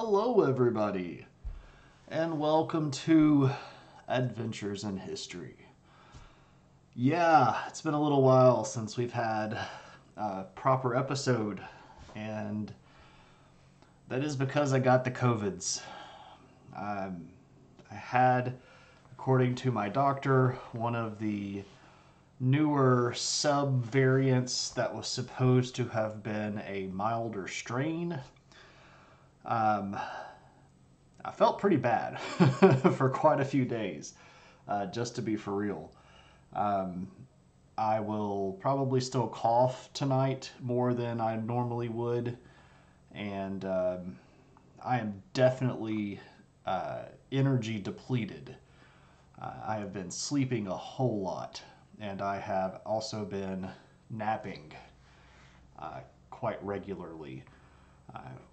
Hello, everybody, and welcome to Adventures in History. Yeah, it's been a little while since we've had a proper episode, and that is because I got the COVIDs. I had, according to my doctor, one of the newer sub-variants that was supposed to have been a milder strain. I felt pretty bad for quite a few days, just to be for real. I will probably still cough tonight more than I normally would, and I am definitely energy depleted. I have been sleeping a whole lot, and I have also been napping quite regularly.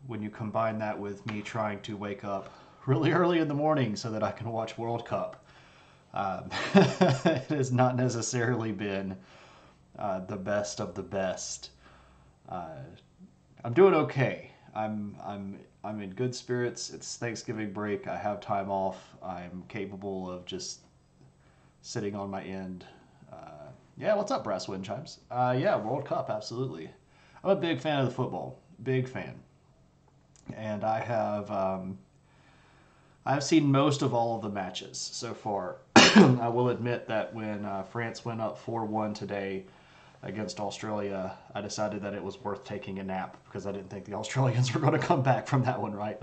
When you combine that with me trying to wake up really early in the morning so that I can watch World Cup, it has not necessarily been the best of the best. I'm doing okay. I'm in good spirits. It's Thanksgiving break. I have time off. I'm capable of just sitting on my end. Yeah, what's up, Brass Wind Chimes? Yeah, World Cup, absolutely. I'm a big fan of the football. Big fan. And I've seen most of all of the matches so far. I will admit that when France went up 4-1 today against Australia, I decided that it was worth taking a nap because I didn't think the Australians were going to come back from that one, right?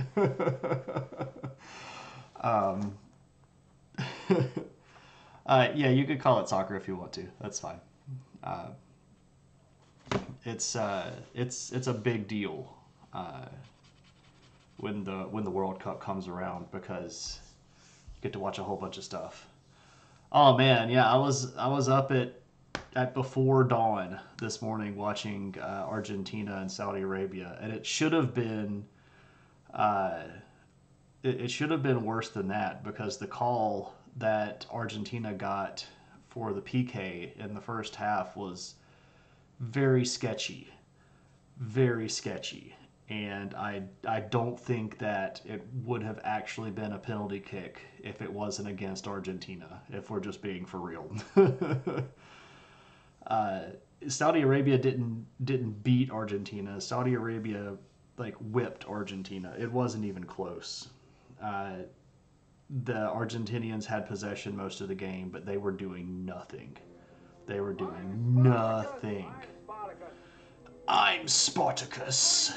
Yeah, you could call it soccer if you want to. That's fine. It's a big deal when the World Cup comes around because you get to watch a whole bunch of stuff. Oh man, yeah, I was up at before dawn this morning watching Argentina and Saudi Arabia, and it should have been it should have been worse than that because the call that Argentina got for the PK in the first half was very sketchy, very sketchy. And I don't think that it would have actually been a penalty kick if it wasn't against Argentina, if we're just being for real. Saudi Arabia didn't beat Argentina. Saudi Arabia whipped Argentina. It wasn't even close. The Argentinians had possession most of the game, but they were doing nothing. They were doing nothing. I'm Spartacus.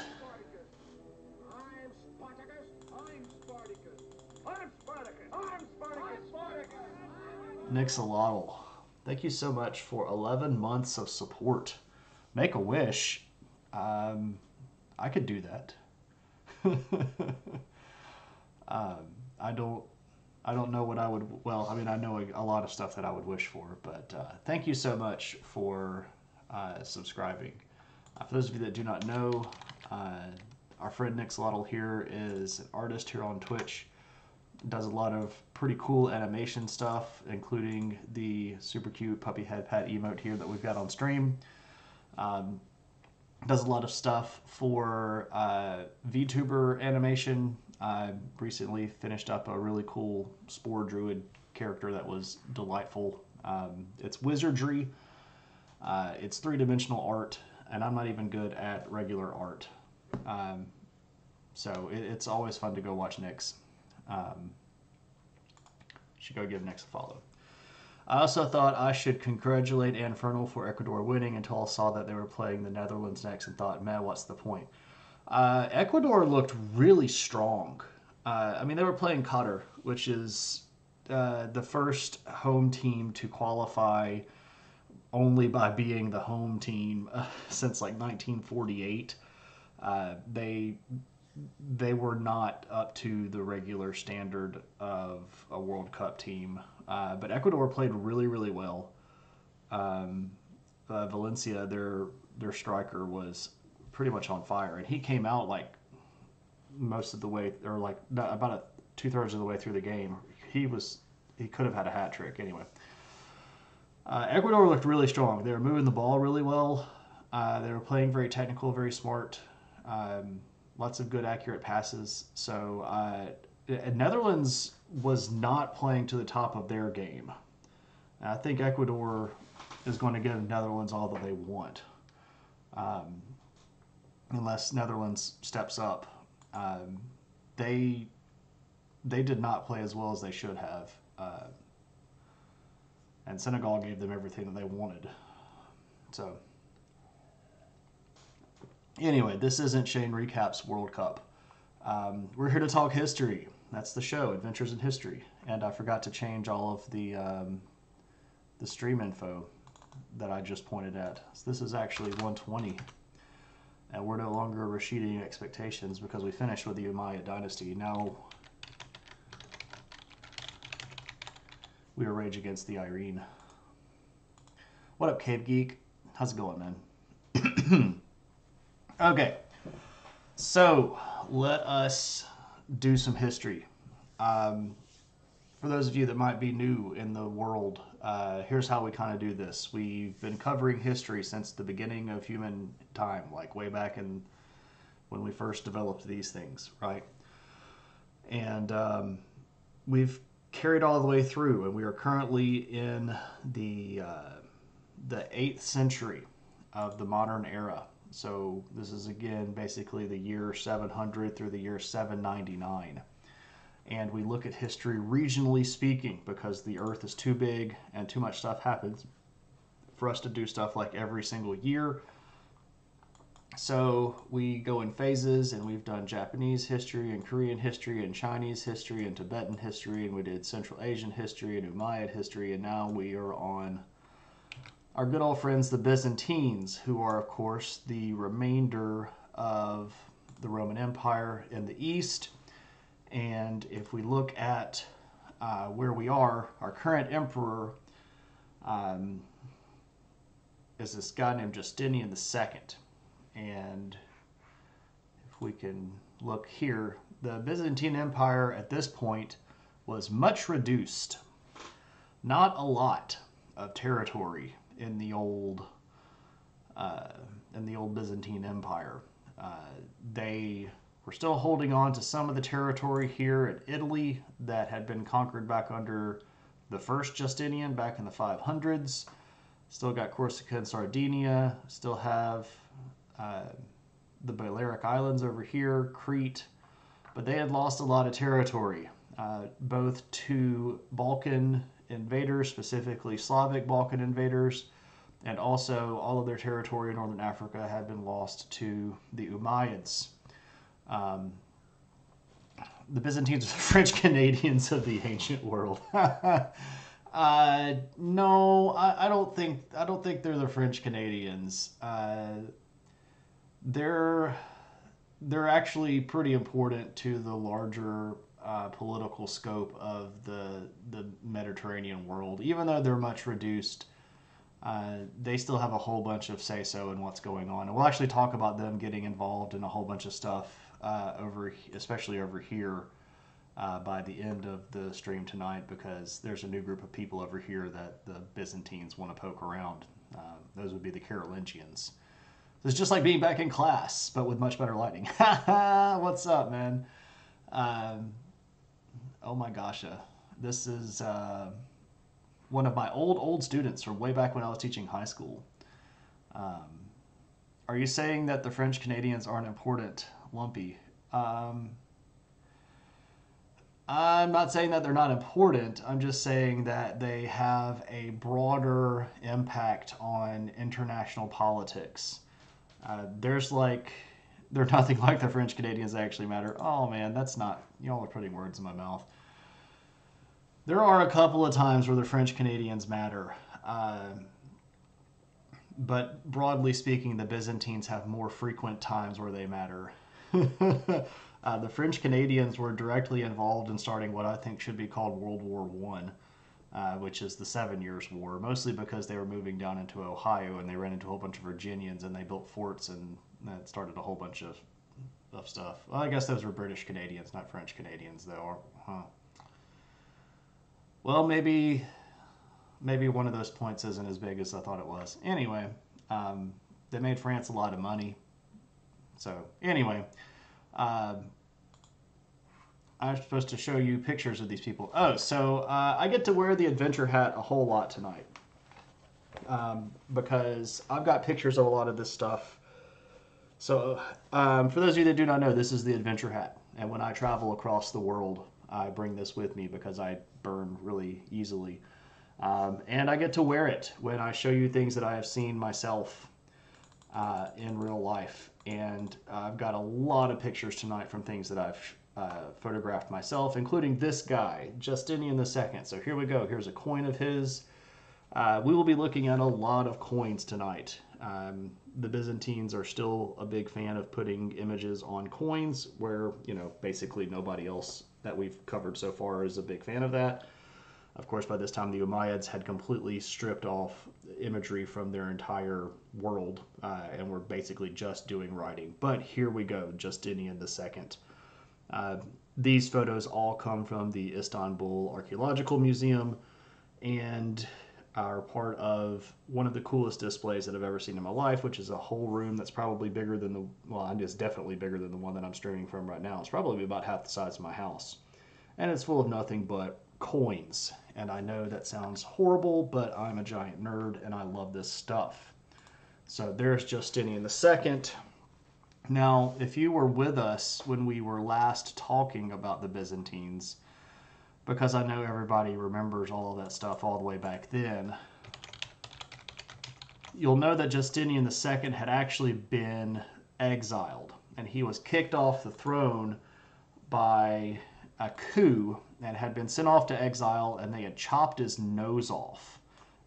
Nixalotl, thank you so much for 11 months of support. Make a wish. I could do that. I don't know what I would. Well, I mean, I know a lot of stuff that I would wish for, but thank you so much for subscribing. For those of you that do not know, our friend Nixalotl here is an artist here on Twitch. Does a lot of pretty cool animation stuff, including the super cute puppy head pat emote here that we've got on stream. Does a lot of stuff for VTuber animation. I recently finished up a really cool Spore Druid character that was delightful. It's wizardry. It's three-dimensional art, and I'm not even good at regular art. So it's always fun to go watch Nyx. Should go give Nyx a follow. I also thought I should congratulate Infernal for Ecuador winning until I saw that they were playing the Netherlands next and thought, man, what's the point? Ecuador looked really strong. I mean, they were playing Qatar, which is the first home team to qualify only by being the home team since like 1948. They were not up to the regular standard of a World Cup team. But Ecuador played really, really well. Valencia, their striker, was pretty much on fire, and he came out like most of the way, or like about 2/3 of the way through the game. He could have had a hat trick anyway. Ecuador looked really strong. They were moving the ball really well. They were playing very technical, very smart. lots of good accurate passes. So Netherlands was not playing to the top of their game. And I think Ecuador is going to give Netherlands all that they want, unless Netherlands steps up. They did not play as well as they should have, and Senegal gave them everything that they wanted. So anyway, this isn't Shane Recap's World Cup. We're here to talk history. That's the show, Adventures in History. And I forgot to change all of the stream info that I just pointed at. So this is actually 120. And we're no longer exceeding expectations because we finished with the Umayyad dynasty. Now we are rage against the Irene. What up, Cave Geek? How's it going, man? Okay, so let us do some history. For those of you that might be new in the world, here's how we kind of do this. We've been covering history since the beginning of human time, like way back in when we first developed these things, right? And we've carried all the way through, and we are currently in the 8th century of the modern era. So this is, again, basically the year 700 through the year 799. And we look at history regionally speaking because the Earth is too big and too much stuff happens for us to do stuff like every single year. So we go in phases, and we've done Japanese history and Korean history and Chinese history and Tibetan history, and we did Central Asian history and Umayyad history, and now we are on our good old friends, the Byzantines, who are, of course, the remainder of the Roman Empire in the East. And if we look at where we are, our current emperor is this guy named Justinian II. And if we can look here, the Byzantine Empire at this point was much reduced. Not a lot of territory in the old Byzantine Empire. They were still holding on to some of the territory here in Italy that had been conquered back under the first Justinian back in the 500s. Still got Corsica and Sardinia. Still have the Balearic Islands over here, Crete. But they had lost a lot of territory, both to Balkan invaders, specifically Slavic Balkan invaders, and also all of their territory in northern Africa had been lost to the Umayyads. The Byzantines are the French Canadians of the ancient world. No, I don't think they're the French Canadians. They're actually pretty important to the larger political scope of the Mediterranean world. Even though they're much reduced, they still have a whole bunch of say-so in what's going on. And we'll actually talk about them getting involved in a whole bunch of stuff, especially over here, by the end of the stream tonight, because there's a new group of people over here that the Byzantines want to poke around. Those would be the Carolingians. It's just like being back in class, but with much better lighting. What's up, man? Oh my gosh, this is one of my old students from way back when I was teaching high school. Are you saying that the French Canadians aren't important, Lumpy? I'm not saying that they're not important. I'm just saying that they have a broader impact on international politics. They're nothing like the French Canadians that actually matter. Oh man, that's not, y'all are putting words in my mouth. There are a couple of times where the French Canadians matter. But broadly speaking, the Byzantines have more frequent times where they matter. The French Canadians were directly involved in starting what I think should be called World War I, which is the 7 Years' War, mostly because they were moving down into Ohio and they ran into a whole bunch of Virginians and they built forts, and that started a whole bunch of stuff. Well, I guess those were British Canadians, not French Canadians, though. Huh. Well, maybe one of those points isn't as big as I thought it was. Anyway, they made France a lot of money. So, anyway, Uh, I'm supposed to show you pictures of these people. Oh, so I get to wear the adventure hat a whole lot tonight because I've got pictures of a lot of this stuff. So for those of you that do not know, this is the adventure hat. And when I travel across the world, I bring this with me because I burn really easily. And I get to wear it when I show you things that I have seen myself in real life. And I've got a lot of pictures tonight from things that I've photographed myself, including this guy, Justinian II. So here we go. Here's a coin of his. We will be looking at a lot of coins tonight. The Byzantines are still a big fan of putting images on coins where, you know, basically nobody else that we've covered so far is a big fan of that. Of course, by this time, the Umayyads had completely stripped off imagery from their entire world and were basically just doing writing. But here we go, Justinian II. These photos all come from the Istanbul Archaeological Museum and are part of one of the coolest displays that I've ever seen in my life, which is a whole room that's probably bigger than the, well, it's definitely bigger than the one that I'm streaming from right now. It's probably about half the size of my house. And it's full of nothing but coins. And I know that sounds horrible, but I'm a giant nerd and I love this stuff. So there's Justinian II. Now, if you were with us when we were last talking about the Byzantines, because I know everybody remembers all of that stuff all the way back then, you'll know that Justinian II had actually been exiled, and he was kicked off the throne by a coup and had been sent off to exile, and they had chopped his nose off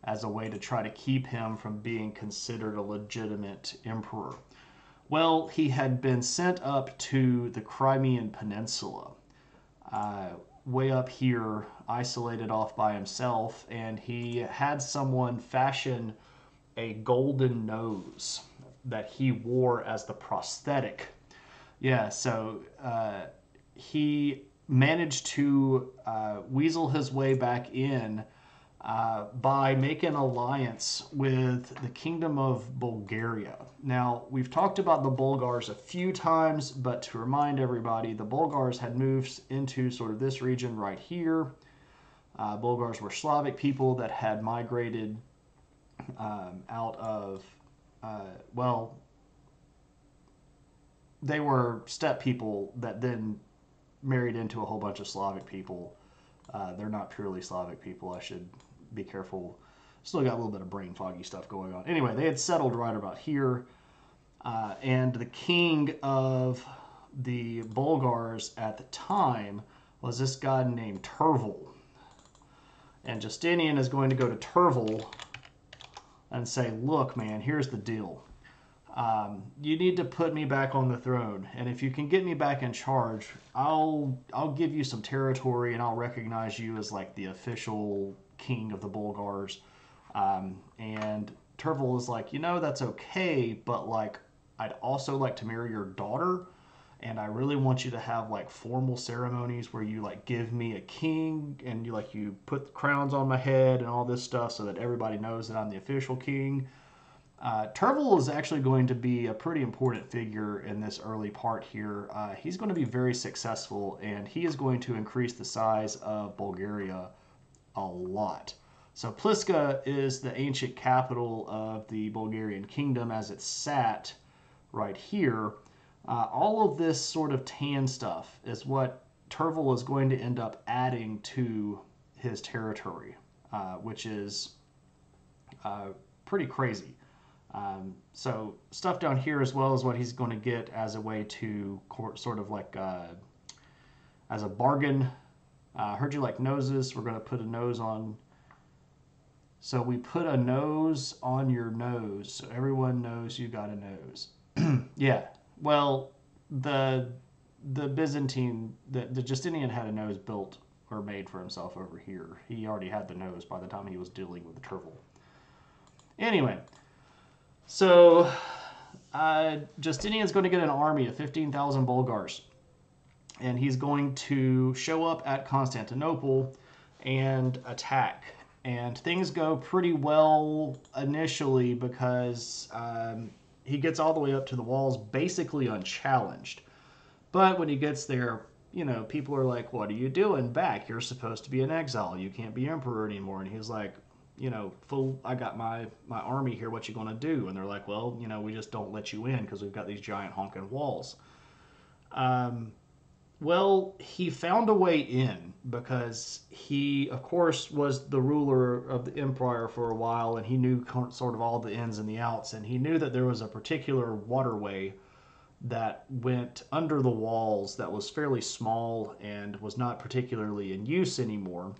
as a way to try to keep him from being considered a legitimate emperor. Well, he had been sent up to the Crimean Peninsula, way up here, isolated off by himself, and he had someone fashion a golden nose that he wore as the prosthetic. Yeah, so he managed to weasel his way back in by making alliance with the Kingdom of Bulgaria. Now, we've talked about the Bulgars a few times, but to remind everybody, the Bulgars had moved into sort of this region right here. Bulgars were Slavic people that had migrated out of, well, they were steppe people that then married into a whole bunch of Slavic people. They're not purely Slavic people. I should be careful. Still got a little bit of brain foggy stuff going on. Anyway, they had settled right about here. And the king of the Bulgars at the time was this guy named Tervel. And Justinian is going to go to Tervel and say, look, man, here's the deal. You need to put me back on the throne, and if you can get me back in charge, I'll give you some territory, and I'll recognize you as like the official king of the Bulgars. And Tervel is like, you know, that's okay, but like, I'd also like to marry your daughter, and I really want you to have like formal ceremonies where you like give me a king, and you put crowns on my head and all this stuff so that everybody knows that I'm the official king. Tervel is actually going to be a pretty important figure in this early part here. He's going to be very successful, and he is going to increase the size of Bulgaria a lot. So Pliska is the ancient capital of the Bulgarian kingdom as it sat right here. All of this sort of tan stuff is what Tervel is going to end up adding to his territory, which is pretty crazy. So stuff down here as well is what he's going to get as a way to sort of like as a bargain. Heard you like noses. We're going to put a nose on. So we put a nose on your nose so everyone knows you got a nose. Yeah. Well, the Byzantine, the Justinian had a nose built or made for himself over here. He already had the nose by the time he was dealing with the Tervel. Anyway. So, Justinian's going to get an army of 15,000 Bulgars, and he's going to show up at Constantinople and attack. And things go pretty well initially because he gets all the way up to the walls basically unchallenged. But when he gets there, people are like, "What are you doing back? You're supposed to be in exile. You can't be emperor anymore." And he's like, "Fool, I got my army here. What you gonna do?" And they're like, "Well, we just don't let you in because we've got these giant honking walls." Um, well, he found a way in because he, of course, was the ruler of the empire for a while, and he knew sort of all the ins and the outs, and he knew that there was a particular waterway that went under the walls that was fairly small and was not particularly in use anymore.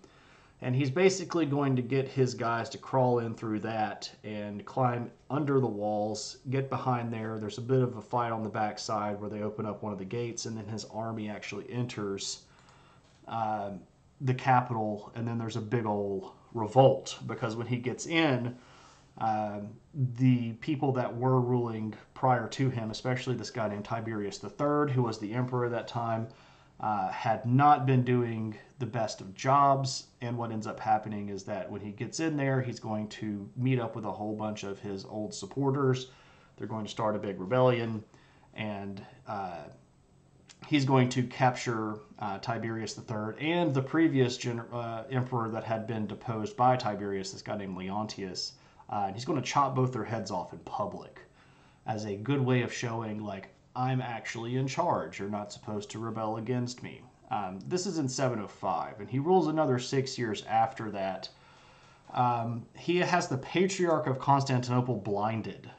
And he's basically going to get his guys to crawl in through that and climb under the walls, get behind there. There's a bit of a fight on the backside where they open up one of the gates, and then his army actually enters uh, the capital. And then there's a big old revolt because when he gets in, uh, the people that were ruling prior to him, especially this guy named Tiberius III, who was the emperor at that time, had not been doing the best of jobs. And what ends up happening is that when he gets in there, he's going to meet up with a whole bunch of his old supporters. They're going to start a big rebellion, and he's going to capture Tiberius III and the previous emperor that had been deposed by Tiberius, this guy named Leontius. And he's going to chop both their heads off in public as a good way of showing, like, I'm actually in charge. You're not supposed to rebel against me. This is in 705, and he rules another 6 years after that. He has the Patriarch of Constantinople blinded.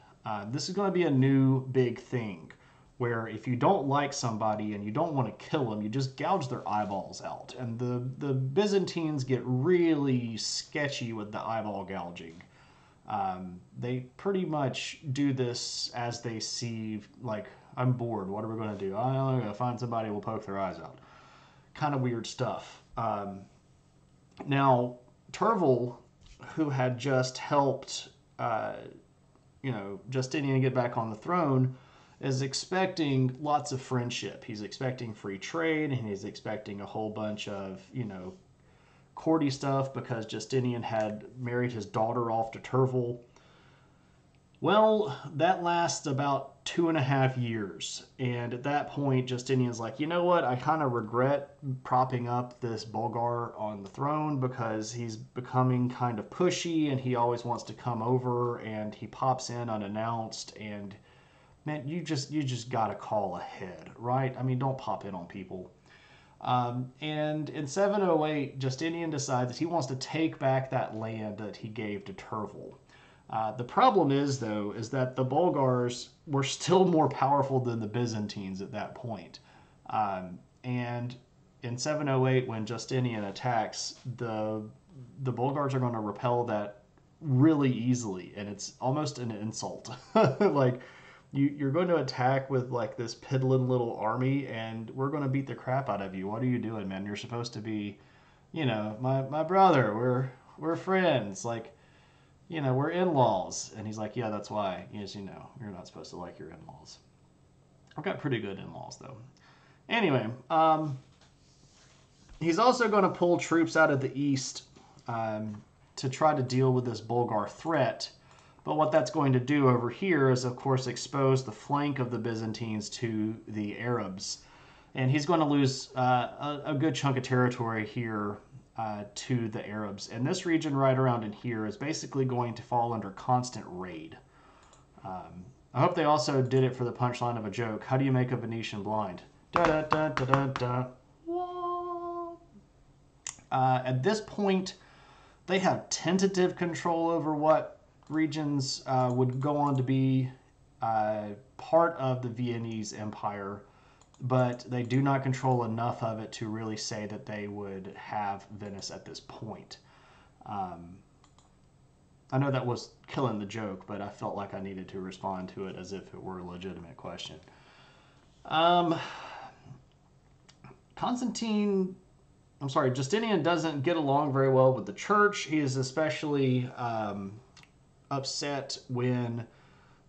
This is going to be a new big thing, where if you don't like somebody and you don't want to kill them, you just gouge their eyeballs out. And the Byzantines get really sketchy with the eyeball gouging. They pretty much do this as they see, like, I'm bored. What are we going to do? I'm going to find somebody who will poke their eyes out. Kind of weird stuff. Now, Tervel, who had just helped, Justinian get back on the throne, is expecting lots of friendship. He's expecting free trade, and he's expecting a whole bunch of, courty stuff because Justinian had married his daughter off to Tervel. Well, that lasts about 2.5 years. And at that point, Justinian's like, you know what? I kind of regret propping up this Bulgar on the throne because he's becoming kind of pushy and he always wants to come over and he pops in unannounced. And man, you just got to call ahead, right? I mean, don't pop in on people. And in 708, Justinian decides that he wants to take back that land that he gave to Tervel. The problem is, though, is that the Bulgars were still more powerful than the Byzantines at that point. And in 708, when Justinian attacks, the Bulgars are going to repel that really easily, and it's almost an insult. Like, you're going to attack with like this piddling little army, and we're going to beat the crap out of you. What are you doing, man? You're supposed to be, my brother. We're friends. Like, we're in-laws. And he's like, yeah, that's why. Yes, you're not supposed to like your in-laws. I've got pretty good in-laws, though. Anyway, he's also going to pull troops out of the east to try to deal with this Bulgar threat. But what that's going to do over here is, of course, expose the flank of the Byzantines to the Arabs. And he's going to lose a good chunk of territory here to the Arabs. And this region right around in here is basically going to fall under constant raid. I hope they also did it for the punchline of a joke. How do you make a Venetian blind? Da da da da da da. At this point, they have tentative control over what regions would go on to be part of the Viennese Empire, but they do not control enough of it to really say that they would have Venice at this point. I know that was killing the joke, but I felt like I needed to respond to it as if it were a legitimate question. Justinian doesn't get along very well with the church. He is especially upset when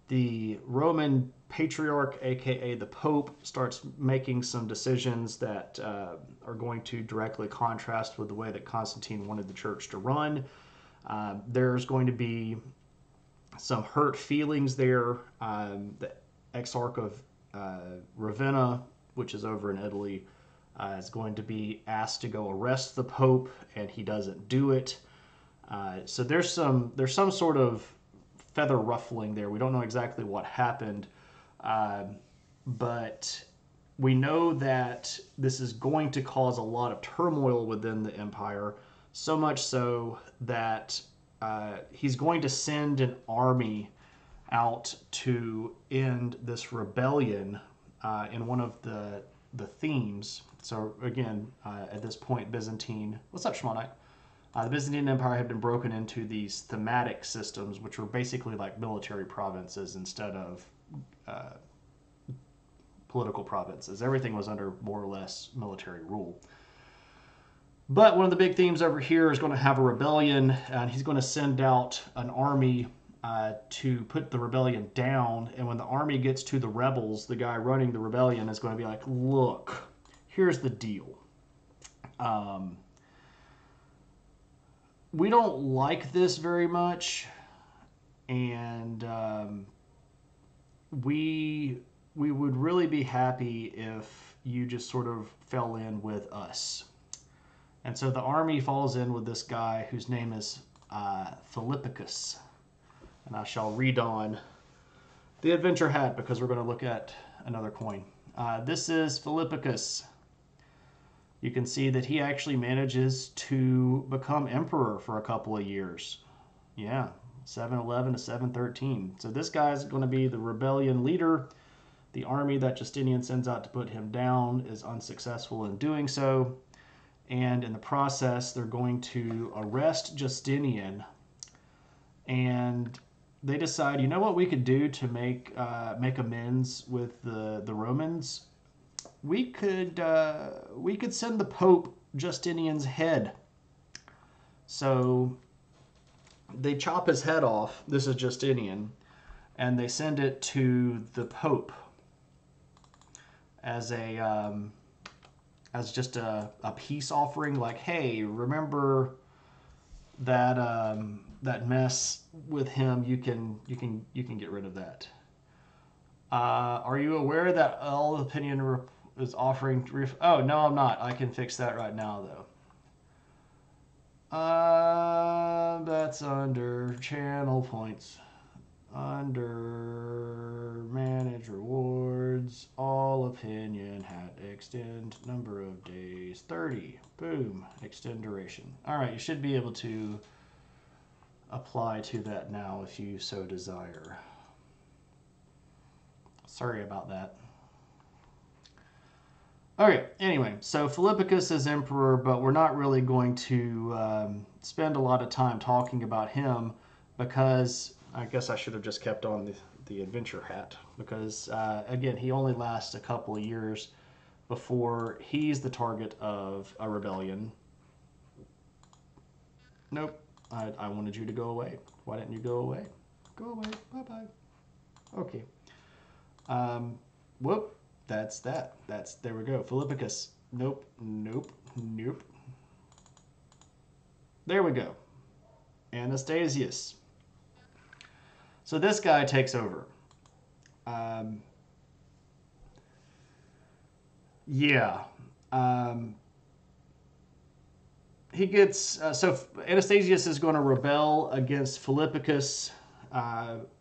the Roman Patriarch, aka the Pope, starts making some decisions that are going to directly contrast with the way that Constantine wanted the church to run. There's going to be some hurt feelings there. The Exarch of Ravenna which is over in Italy, is going to be asked to go arrest the Pope, and he doesn't do it. So there's some sort of feather ruffling there. We don't know exactly what happened, but we know that this is going to cause a lot of turmoil within the empire, so much so that he's going to send an army out to end this rebellion in one of the themes. So again, at this point, Byzantine. What's up, Shmonite? The Byzantine Empire had been broken into these thematic systems, which were basically like military provinces instead of political provinces. Everything was under more or less military rule. But one of the big themes over here is going to have a rebellion, and he's going to send out an army to put the rebellion down. And when the army gets to the rebels, the guy running the rebellion is going to be like, look, here's the deal. We don't like this very much, and we would really be happy if you just sort of fell in with us. And so the army falls in with this guy whose name is Philippicus. And I shall read on the adventure hat because we're going to look at another coin. This is Philippicus. You can see that he actually manages to become emperor for a couple of years. Yeah, 711 to 713. So this guy's going to be the rebellion leader. The army that Justinian sends out to put him down is unsuccessful in doing so. And in the process, they're going to arrest Justinian. And they decide, you know what we could do to make amends with the Romans? We could send the Pope Justinian's head. So they chop his head off. This is Justinian, and they send it to the Pope as just a peace offering. Like, hey, remember that that mess with him? You can get rid of that. Are you aware that all opinion is offering? Oh no, I'm not. I can fix that right now though. That's under channel points. Under manage rewards, all opinion hat extend number of days 30. Boom, extend duration. All right, you should be able to apply to that now if you so desire. Sorry about that. Okay, anyway, so Philippicus is emperor, but we're not really going to spend a lot of time talking about him because I guess I should have just kept on the adventure hat because, again, he only lasts a couple of years before he's the target of a rebellion. Nope, I wanted you to go away. Why didn't you go away? Go away, bye-bye. Okay. Whoop, that's that. There we go. Philippicus. Nope, nope, nope. There we go. Anastasius. So this guy takes over. He gets... so Anastasius is going to rebel against Philippicus.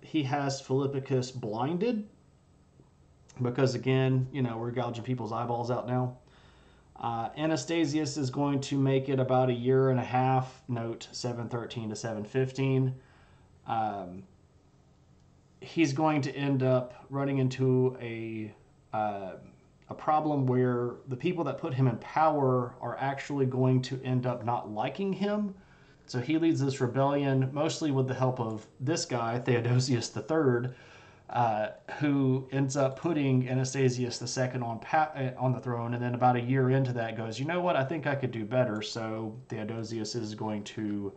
He has Philippicus blinded. Because again, you know, we're gouging people's eyeballs out now. Anastasius is going to make it about a year and a half. Note 713 to 715. He's going to end up running into a problem where the people that put him in power are actually going to end up not liking him. So he leads this rebellion mostly with the help of this guy, Theodosius III, who ends up putting Anastasius II on the throne, and then about a year into that goes, you know what, I think I could do better. So Theodosius is going to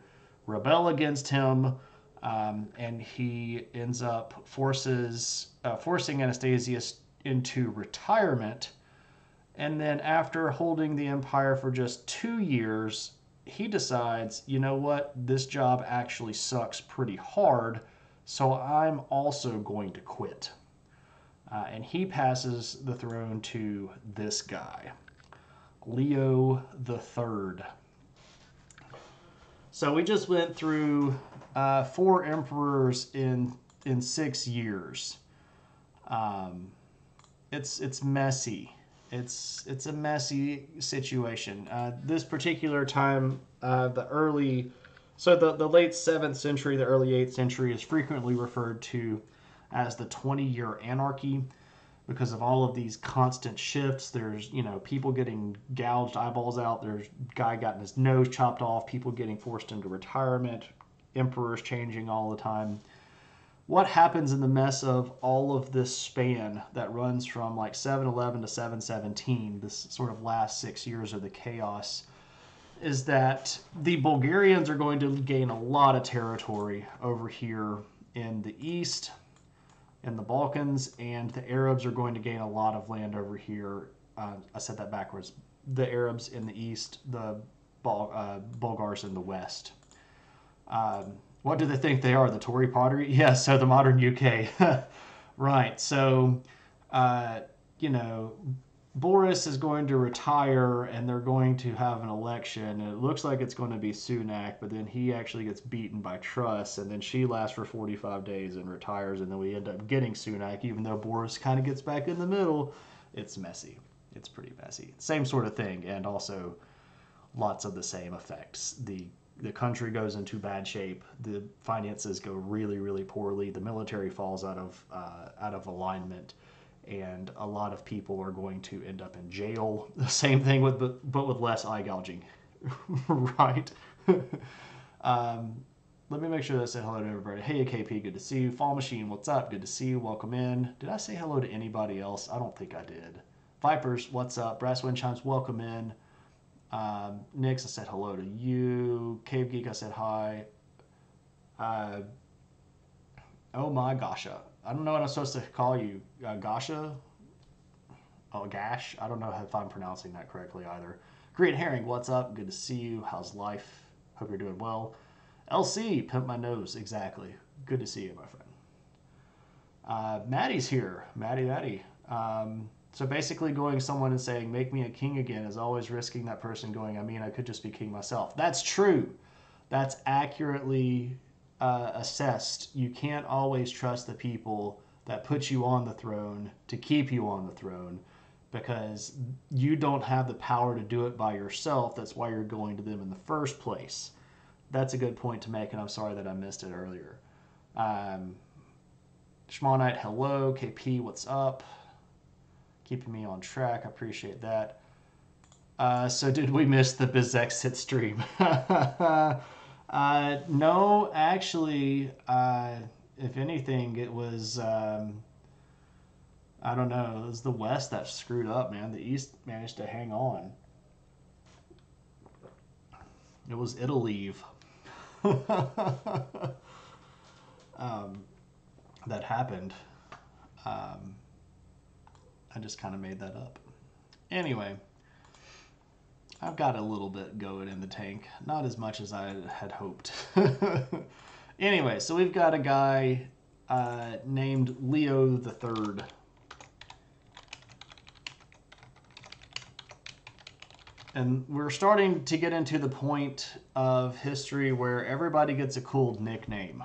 rebel against him, and he ends up forcing Anastasius into retirement. And then after holding the empire for just 2 years, he decides, you know what, this job actually sucks pretty hard, so I'm also going to quit. And he passes the throne to this guy, Leo the Third. So we just went through 4 emperors in 6 years. Um, it's messy. It's a messy situation. This particular time, the late 7th century, the early 8th century is frequently referred to as the 20-year anarchy because of all of these constant shifts. There's, people getting gouged eyeballs out. There's guy gotten his nose chopped off, people getting forced into retirement, emperors changing all the time. What happens in the mess of all of this span that runs from like 711 to 717, this sort of last 6 years of the chaos, is that the Bulgarians are going to gain a lot of territory over here in the east, in the Balkans, and the Arabs are going to gain a lot of land over here. I said that backwards. The Arabs in the east, the Bulgars in the west. What do they think they are? The Tory pottery? Yeah, so the modern UK. Right. So, Boris is going to retire and they're going to have an election. And it looks like it's going to be Sunak, but then he actually gets beaten by Truss. And then she lasts for 45 days and retires. And then we end up getting Sunak, even though Boris kind of gets back in the middle. It's messy. It's pretty messy. Same sort of thing. And also lots of the same effects. The country goes into bad shape. The finances go really, really poorly. The military falls out of alignment, and a lot of people are going to end up in jail. The same thing but with less eye gouging, right? Let me make sure that I said hello to everybody. Hey, KP, good to see you. Fall Machine, what's up? Good to see you. Welcome in. Did I say hello to anybody else? I don't think I did. Vipers, what's up? Brass Wind Chimes, welcome in. Nix, I said hello to you. Cave Geek, I said hi. Oh my Gasha. I don't know what I'm supposed to call you. Gasha? Oh, Gash? I don't know if I'm pronouncing that correctly either. Green Herring, what's up? Good to see you. How's life? Hope you're doing well. LC, pimp my nose. Exactly. Good to see you, my friend. Maddie's here. Maddie. So basically going someone and saying, make me a king again, is always risking that person going, I could just be king myself. That's true. That's accurately assessed. You can't always trust the people that put you on the throne to keep you on the throne because you don't have the power to do it by yourself. That's why you're going to them in the first place. That's a good point to make, and I'm sorry that I missed it earlier. Schmonite, hello. KP, what's up? Keeping me on track. I appreciate that. So did we miss the Bizexit stream? No, actually, if anything, it was, I don't know, it was the West that screwed up, man. The East managed to hang on. It was Italy that happened. I just kind of made that up. Anyway, I've got a little bit going in the tank. Not as much as I had hoped. Anyway, so we've got a guy named Leo the Third. And we're starting to get into the point of history where everybody gets a cool nickname.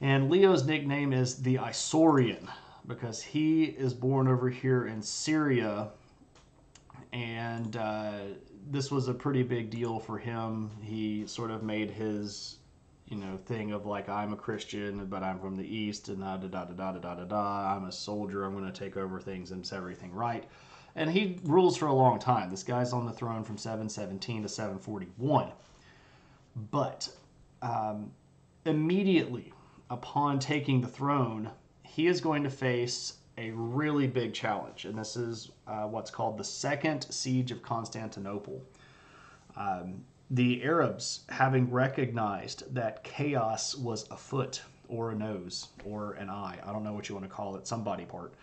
And Leo's nickname is the Isaurian, because he is born over here in Syria, and this was a pretty big deal for him. He sort of made his, thing of like, I'm a Christian, but I'm from the East, and I'm a soldier, I'm going to take over things and set everything right. And he rules for a long time. This guy's on the throne from 717 to 741. But immediately upon taking the throne, he is going to face a really big challenge, and this is what's called the Second Siege of Constantinople. The Arabs, having recognized that chaos was afoot, or a nose, or an eye, I don't know what you want to call it, some body part,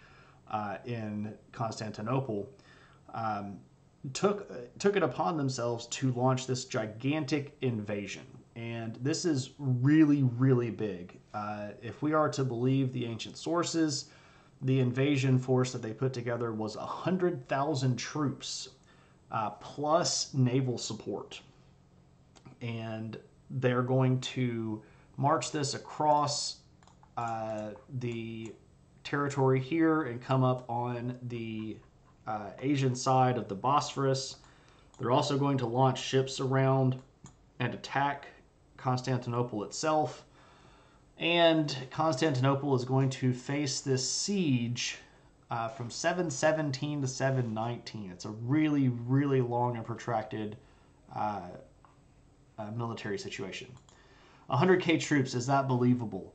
in Constantinople, took it upon themselves to launch this gigantic invasion. And this is really, really big. If we are to believe the ancient sources, The invasion force that they put together was 100,000 troops plus naval support. And they're going to march this across the territory here and come up on the Asian side of the Bosphorus. They're also going to launch ships around and attack Constantinople itself. And Constantinople is going to face this siege from 717 to 719. It's a really, really long and protracted military situation. 100K troops, is that believable?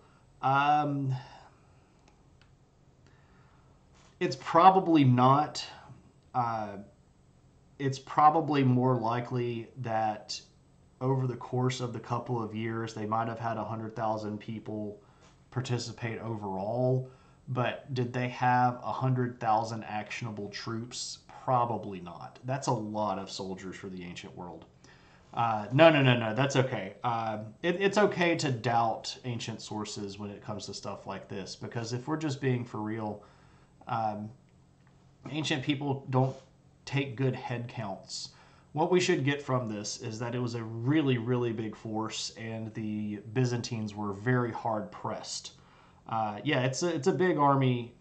It's probably not. It's probably more likely that over the course of the couple of years, they might have had 100,000 people participate overall. But did they have 100,000 actionable troops? Probably not. That's a lot of soldiers for the ancient world. No. That's okay. It's okay to doubt ancient sources when it comes to stuff like this, because if we're just being for real, ancient people don't take good head counts. What we should get from this is that it was a really, really big force, and the Byzantines were very hard pressed. Yeah, it's a big army.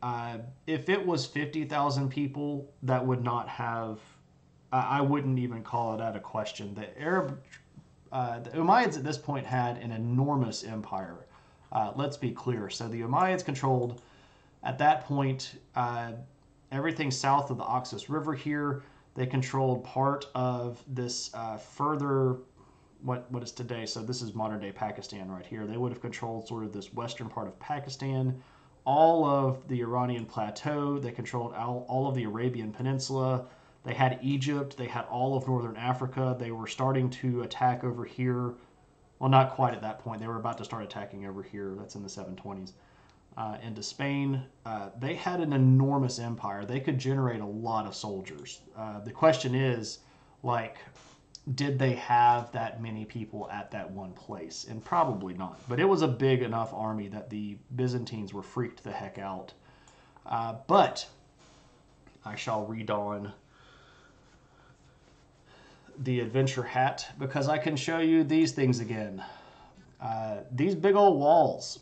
If it was 50,000 people, that would not have. I wouldn't even call it out of question. The Umayyads at this point had an enormous empire. Let's be clear. So the Umayyads controlled, at that point, everything south of the Oxus River here. They controlled part of this further, what is today. So this is modern day Pakistan right here. They would have controlled sort of this western part of Pakistan, all of the Iranian plateau. They controlled all of the Arabian Peninsula. They had Egypt. They had all of northern Africa. They were starting to attack over here. Well, not quite at that point. They were about to start attacking over here. That's in the 720s. Into Spain. They had an enormous empire. They could generate a lot of soldiers. The question is, did they have that many people at that one place? And probably not. But it was a big enough army that the Byzantines were freaked the heck out. But I shall redon the adventure hat because I can show you these things again. These big old walls.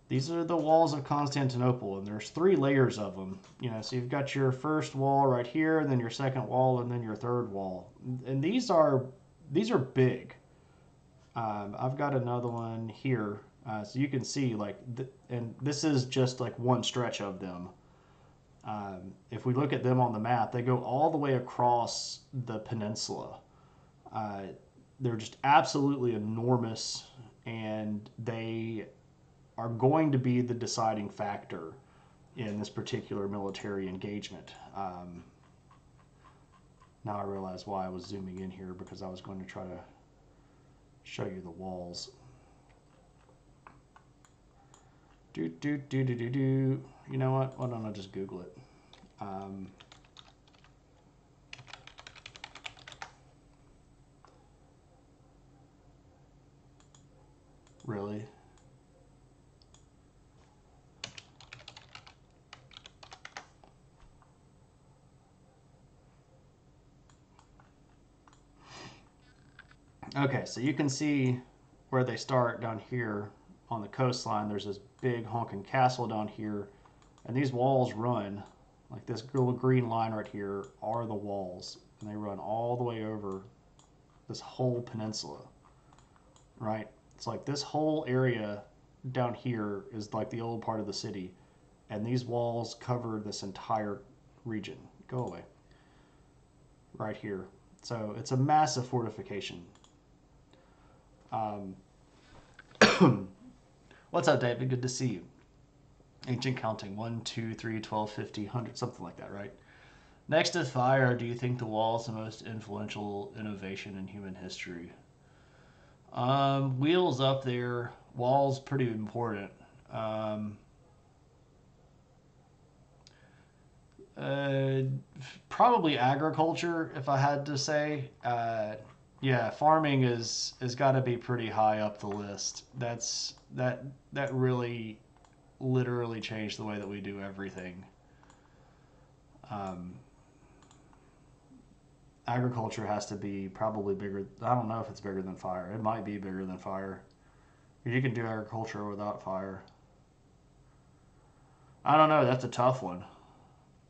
These are the walls of Constantinople, and there's 3 layers of them. So you've got your first wall right here, then your second wall, and then your third wall. And these are big. I've got another one here, so you can see and this is just like one stretch of them. If we look at them on the map, they go all the way across the peninsula. They're just absolutely enormous, and they are going to be the deciding factor in this particular military engagement. Now I realize why I was zooming in here, because I was going to try to show you the walls. You know what? Why don't I just Google it? Really? Okay, so you can see where they start down here on the coastline. There's this big honking castle down here, and these walls run, like this little green line right here are the walls, and they run all the way over this whole peninsula, right? It's like this whole area down here is like the old part of the city, and these walls cover this entire region. Go away. Right here. So it's a massive fortification. What's up, David? Good to see you. Ancient counting. 1, 2, 3, 12, 50, 100, something like that, right? Next to fire, do you think the wall is the most influential innovation in human history? Wheels up there. Walls pretty important. Probably agriculture, if I had to say. Yeah, farming is got to be pretty high up the list. That really literally change the way that we do everything. Um, Agriculture has to be probably bigger. I don't know if it's bigger than fire. It might be bigger than fire. You can do agriculture without fire. I don't know. That's a tough one.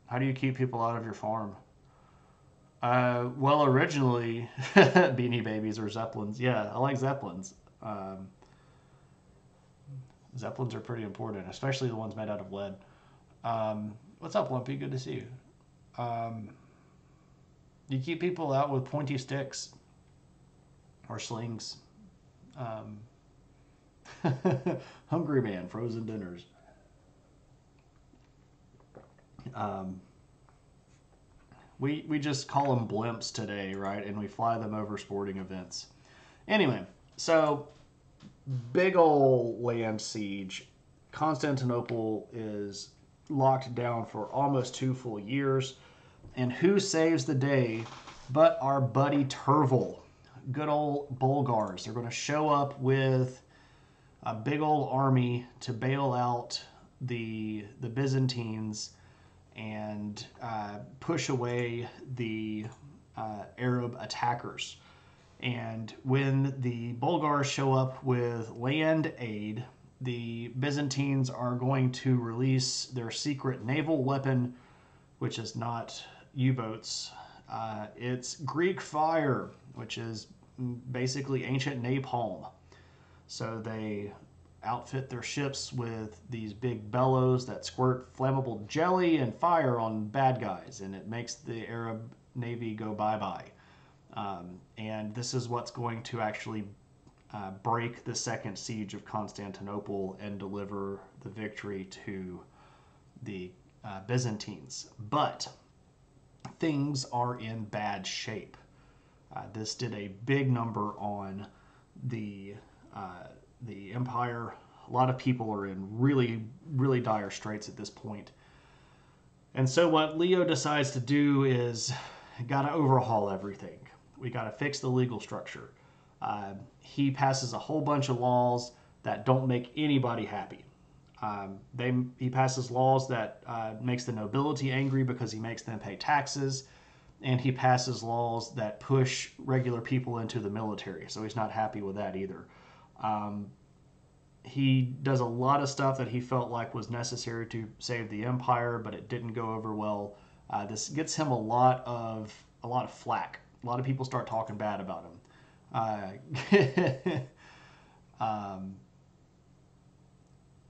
How do you keep people out of your farm? Well, originally, Beanie Babies or Zeppelins. Yeah, I like Zeppelins. Um, Zeppelins are pretty important, especially the ones made out of lead. What's up, Lumpy? Good to see you. Um, you keep people out with pointy sticks or slings. Um, Hungry man, frozen dinners. Um, we just call them blimps today, right? And we fly them over sporting events. Anyway, so big ol' land siege. Constantinople is locked down for almost 2 full years. And who saves the day but our buddy Tervel? Good old Bulgars. They're going to show up with a big old army to bail out the Byzantines and push away the Arab attackers. And when the Bulgars show up with land aid, the Byzantines are going to release their secret naval weapon, which is not U-boats. It's Greek fire, which is basically ancient napalm. So they outfit their ships with these big bellows that squirt flammable jelly and fire on bad guys, and it makes the Arab Navy go bye-bye. And this is what's going to actually break the second siege of Constantinople and deliver the victory to the Byzantines. But things are in bad shape. This did a big number on the empire. A lot of people are in really, really dire straits at this point. And so what Leo decides to do is got to overhaul everything. We got to fix the legal structure. He passes a whole bunch of laws that don't make anybody happy. He passes laws that makes the nobility angry because he makes them pay taxes, and he passes laws that push regular people into the military. So he's not happy with that either. He does a lot of stuff that he felt like was necessary to save the empire, but it didn't go over well. This gets him a lot of flack. A lot of people start talking bad about him.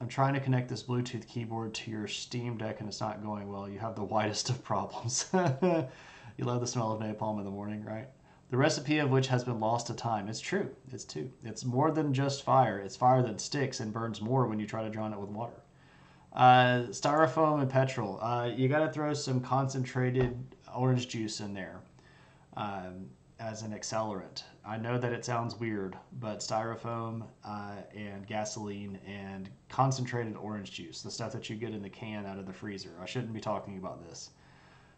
I'm trying to connect this Bluetooth keyboard to your Steam Deck and it's not going well. You have the widest of problems. You love the smell of napalm in the morning, right? The recipe of which has been lost to time. It's true. It's more than just fire. It's fire that sticks and burns more when you try to drown it with water. Styrofoam and petrol. You got to throw some concentrated orange juice in there as an accelerant. I know that it sounds weird, but styrofoam and gasoline and concentrated orange juice, the stuff that you get in the can out of the freezer. I shouldn't be talking about this.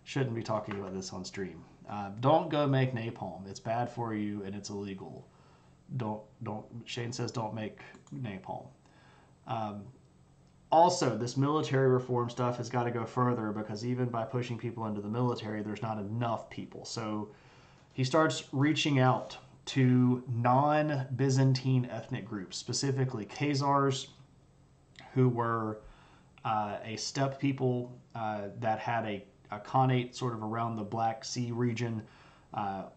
Shouldn't be talking about this on stream. Don't go make napalm. It's bad for you and it's illegal. Don't. Shane says don't make napalm. Also, this military reform stuff has got to go further because even by pushing people into the military, there's not enough people. So he starts reaching out to non-Byzantine ethnic groups, specifically Khazars, who were a steppe people that had a khanate sort of around the Black Sea region.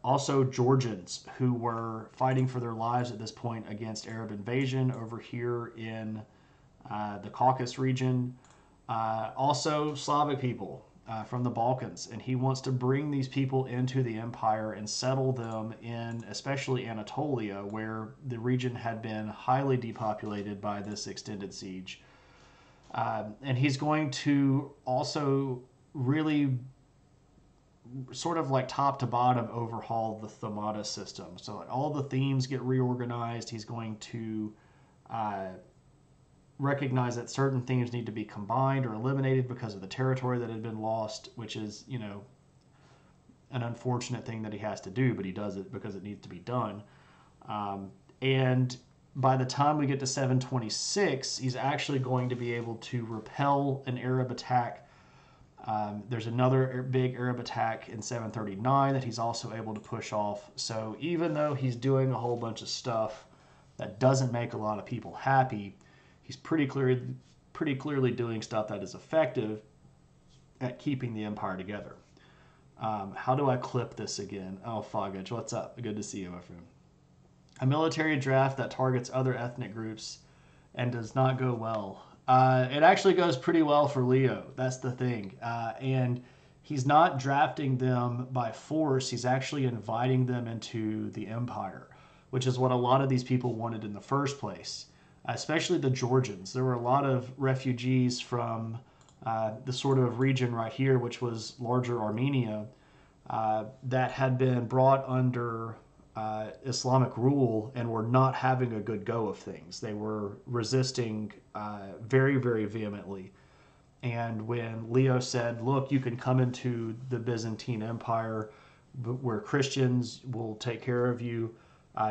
Also Georgians, who were fighting for their lives at this point against Arab invasion over here in the Caucasus region. Also Slavic people from the Balkans. And he wants to bring these people into the empire and settle them in especially Anatolia, where the region had been highly depopulated by this extended siege. And he's going to also really sort of like top to bottom overhaul the themata system. So like all the themes get reorganized. He's going to recognize that certain themes need to be combined or eliminated because of the territory that had been lost, which is, you know, an unfortunate thing that he has to do, but he does it because it needs to be done. And by the time we get to 726, he's actually going to be able to repel an Arab attack. There's another big Arab attack in 739 that he's also able to push off. So even though he's doing a whole bunch of stuff that doesn't make a lot of people happy, he's pretty clearly doing stuff that is effective at keeping the empire together. How do I clip this again? Oh, Foggage, what's up? Good to see you, my friend. A military draft that targets other ethnic groups and does not go well. It actually goes pretty well for Leo. That's the thing. And he's not drafting them by force. He's actually inviting them into the empire, which is what a lot of these people wanted in the first place, especially the Georgians. There were a lot of refugees from the sort of region right here, which was larger Armenia, that had been brought under Islamic rule and were not having a good go of things. They were resisting very, very vehemently. And when Leo said, look, you can come into the Byzantine Empire where Christians will take care of you.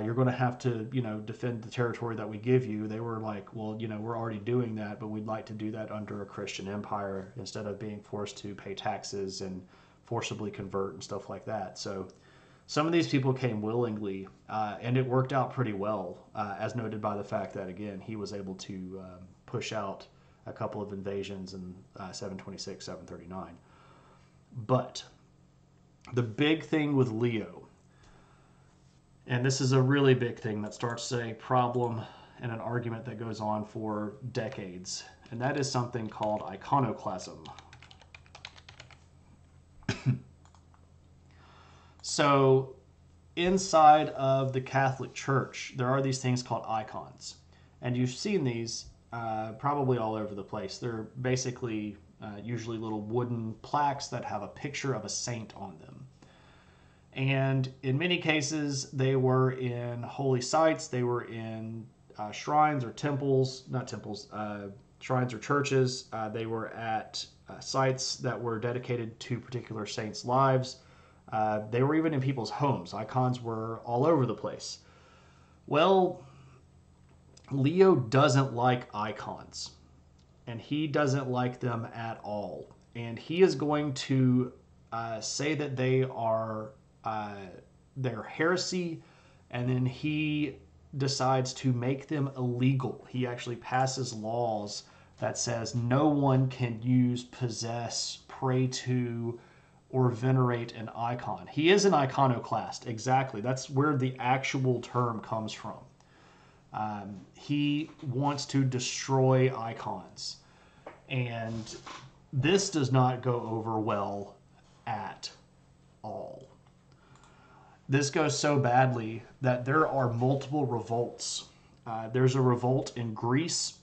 You're going to have to, defend the territory that we give you. They were like, well, we're already doing that, but we'd like to do that under a Christian empire instead of being forced to pay taxes and forcibly convert and stuff like that. So some of these people came willingly, and it worked out pretty well, as noted by the fact that, again, he was able to push out a couple of invasions in 726, 739. But the big thing with Leo, and this is a really big thing that starts a problem and an argument that goes on for decades, and that is something called iconoclasm. So inside of the Catholic Church, there are these things called icons. And you've seen these probably all over the place. They're basically usually little wooden plaques that have a picture of a saint on them. And in many cases, they were in holy sites. They were in shrines or temples, not temples, shrines or churches. They were at sites that were dedicated to particular saints' lives. They were even in people's homes. Icons were all over the place. Well, Leo doesn't like icons, and he doesn't like them at all. And he is going to say that they are they're heresy, and then he decides to make them illegal. He actually passes laws that says no one can use, possess, pray to, or venerate an icon. He is an iconoclast, exactly. That's where the actual term comes from. He wants to destroy icons. And this does not go over well at all. This goes so badly that there are multiple revolts. There's a revolt in Greece,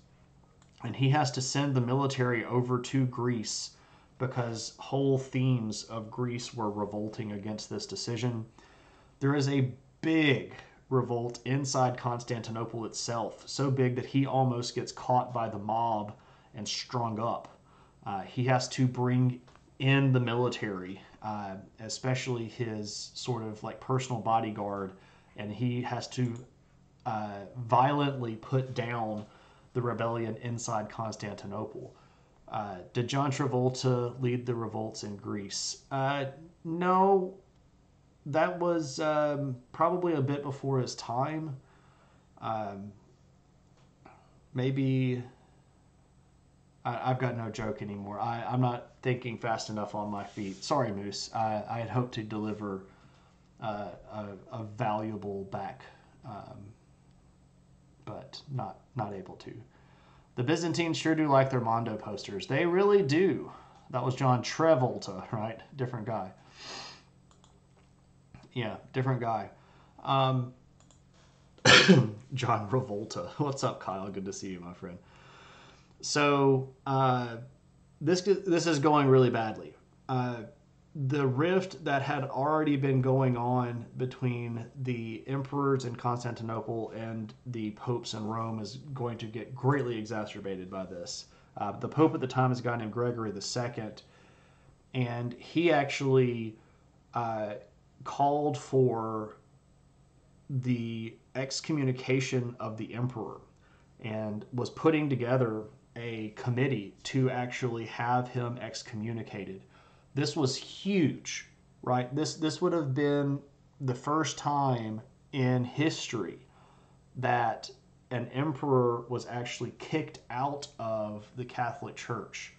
and he has to send the military over to Greece because whole themes of Greece were revolting against this decision. There is a big revolt inside Constantinople itself, so big that he almost gets caught by the mob and strung up. He has to bring in the military, especially his sort of like personal bodyguard, and he has to violently put down the rebellion inside Constantinople. Did John Travolta lead the revolts in Greece? No, that was probably a bit before his time. Maybe I've got no joke anymore. I'm not thinking fast enough on my feet. Sorry, Moose. I had hoped to deliver a valuable back, but not able to. The Byzantines sure do like their Mondo posters. They really do. That was John Travolta, right? Different guy. Yeah, different guy. John Travolta. What's up, Kyle? Good to see you, my friend. So this is going really badly. The rift that had already been going on between the emperors in Constantinople and the popes in Rome is going to get greatly exacerbated by this. The pope at the time is a guy named Gregory II, and he actually called for the excommunication of the emperor and was putting together a committee to actually have him excommunicated. This was huge, right? This would have been the first time in history that an emperor was actually kicked out of the Catholic Church.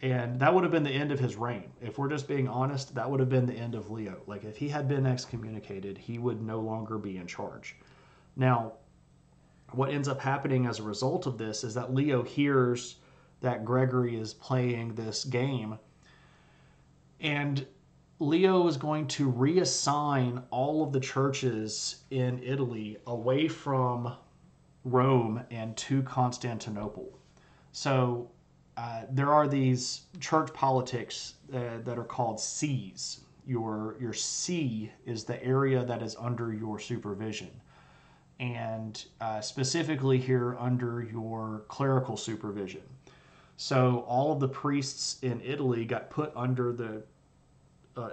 And that would have been the end of his reign. If we're just being honest, that would have been the end of Leo. Like, if he had been excommunicated, he would no longer be in charge. Now, what ends up happening as a result of this is that Leo hears that Gregory is playing this game, and Leo is going to reassign all of the churches in Italy away from Rome and to Constantinople. So there are these church politics that are called sees. Your see is the area that is under your supervision, and specifically here under your clerical supervision. So all of the priests in Italy got put under the,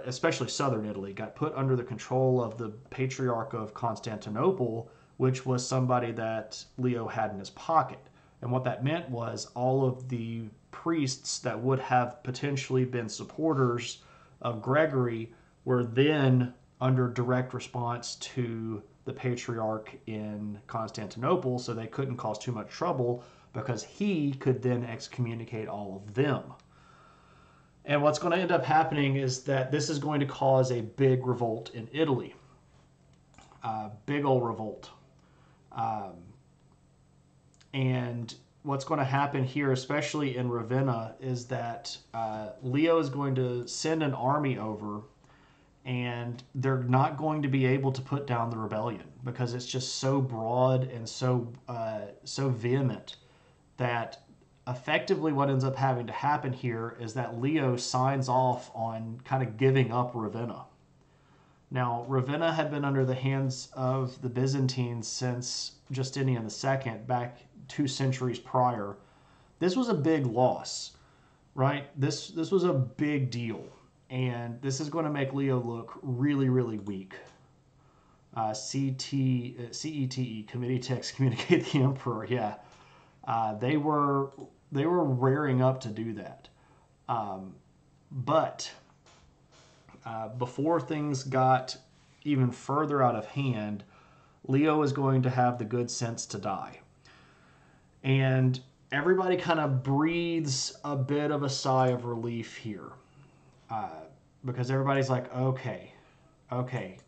especially southern Italy, got put under the control of the Patriarch of Constantinople, which was somebody that Leo had in his pocket. And what that meant was all of the priests that would have potentially been supporters of Gregory were then under direct response to the Patriarch in Constantinople, so they couldn't cause too much trouble because he could then excommunicate all of them. And what's going to end up happening is that this is going to cause a big revolt in Italy. Big old revolt. And what's going to happen here, especially in Ravenna, is that Leo is going to send an army over, and they're not going to be able to put down the rebellion because it's just so broad and so vehement that effectively what ends up having to happen here is that Leo signs off on kind of giving up Ravenna. Now, Ravenna had been under the hands of the Byzantines since Justinian II, back 2 centuries prior. This was a big loss, right? This was a big deal, and this is going to make Leo look really, really weak. CETE, Committee to Excommunicate the Emperor, yeah. They were rearing up to do that. But before things got even further out of hand, Leo is going to have the good sense to die. And everybody kind of breathes a bit of a sigh of relief here. Because everybody's like, okay,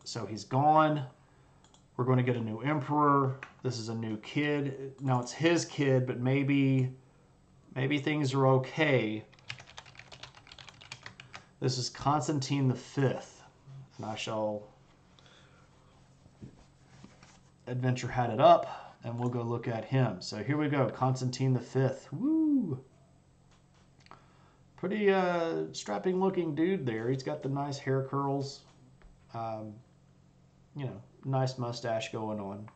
so he's gone. We're going to get a new emperor. This is a new kid. Now it's his kid, but maybe things are okay. This is Constantine V, and I shall adventure hat it up, and we'll go look at him. So here we go, Constantine V. Woo! Pretty strapping looking dude there. He's got the nice hair curls. Nice mustache going on.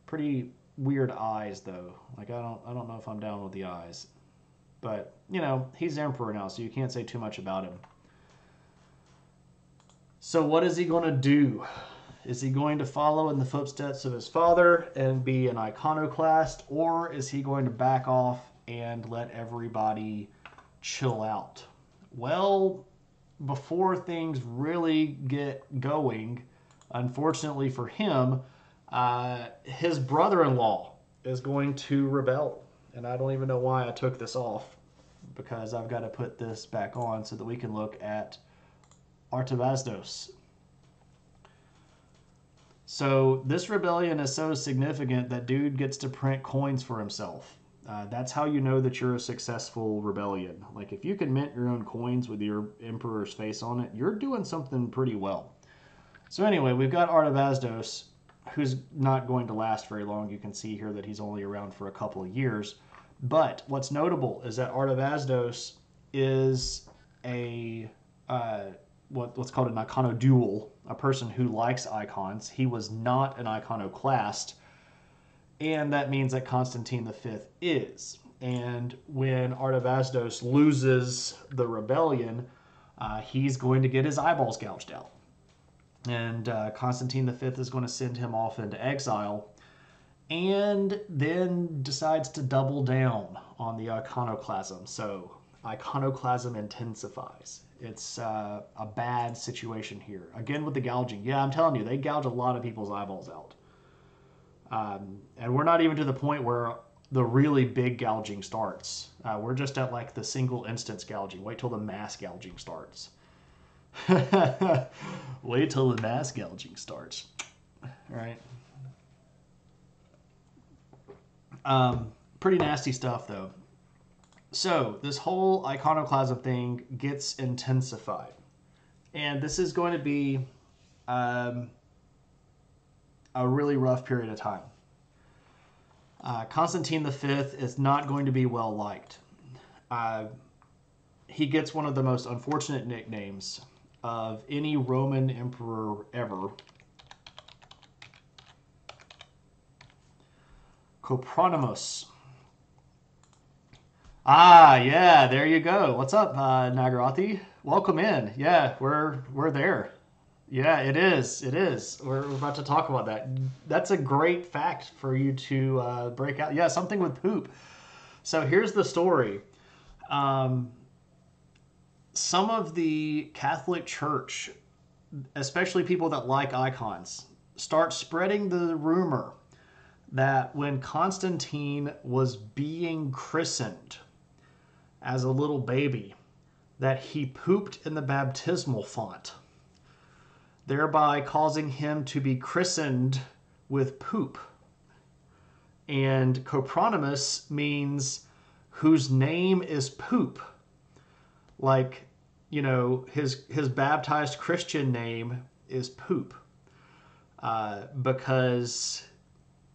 Pretty weird eyes though. Like I don't know if I'm down with the eyes. But, he's emperor now, so you can't say too much about him. So what is he going to do? Is he going to follow in the footsteps of his father and be an iconoclast, or is he going to back off and let everybody chill out? Well, before things really get going, unfortunately for him, his brother-in-law is going to rebel. And I don't even know why I took this off, because I've got to put this back on so that we can look at Artavasdos. So this rebellion is so significant that dude gets to print coins for himself. That's how you know that you're a successful rebellion. Like, if you can mint your own coins with your emperor's face on it, you're doing something pretty well. So anyway, we've got Artavasdos, who's not going to last very long. You can see here that he's only around for a couple of years. But what's notable is that Artavasdos is a what's called an iconodual, a person who likes icons. He was not an iconoclast, and that means that Constantine V is. And when Artavasdos loses the rebellion, he's going to get his eyeballs gouged out. And Constantine V is going to send him off into exile, and then decides to double down on the iconoclasm. So iconoclasm intensifies. It's a bad situation here. Again with the gouging. Yeah, I'm telling you, they gouge a lot of people's eyeballs out. And we're not even to the point where the really big gouging starts. We're just at like the single instance gouging. Wait till the mass gouging starts. Wait till the mass gouging starts. All right. Pretty nasty stuff, though. So this whole iconoclasm thing gets intensified. And this is going to be a really rough period of time. Constantine V is not going to be well liked. He gets one of the most unfortunate nicknames of any Roman emperor ever. Copronymus. Ah, yeah, there you go. What's up, Nagarathi? Welcome in. Yeah, we're there. Yeah, it is. It is. We're about to talk about that. That's a great fact for you to break out. Yeah, something with poop. So here's the story. Some of the Catholic Church, especially people that like icons, start spreading the rumor that when Constantine was being christened as a little baby, that he pooped in the baptismal font, thereby causing him to be christened with poop. And copronymus means whose name is poop. Like, you know, his baptized Christian name is poop, because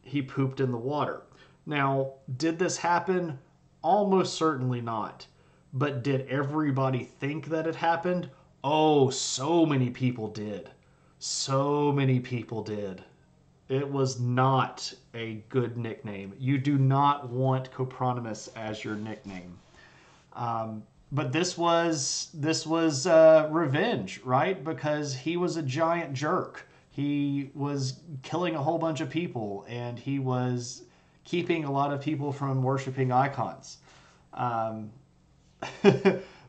he pooped in the water. Now, did this happen? Almost certainly not. But did everybody think that it happened? Oh, so many people did. So many people did. It was not a good nickname. You do not want copronymus as your nickname. But this was revenge, right? Because he was a giant jerk. He was killing a whole bunch of people, and he was keeping a lot of people from worshiping icons.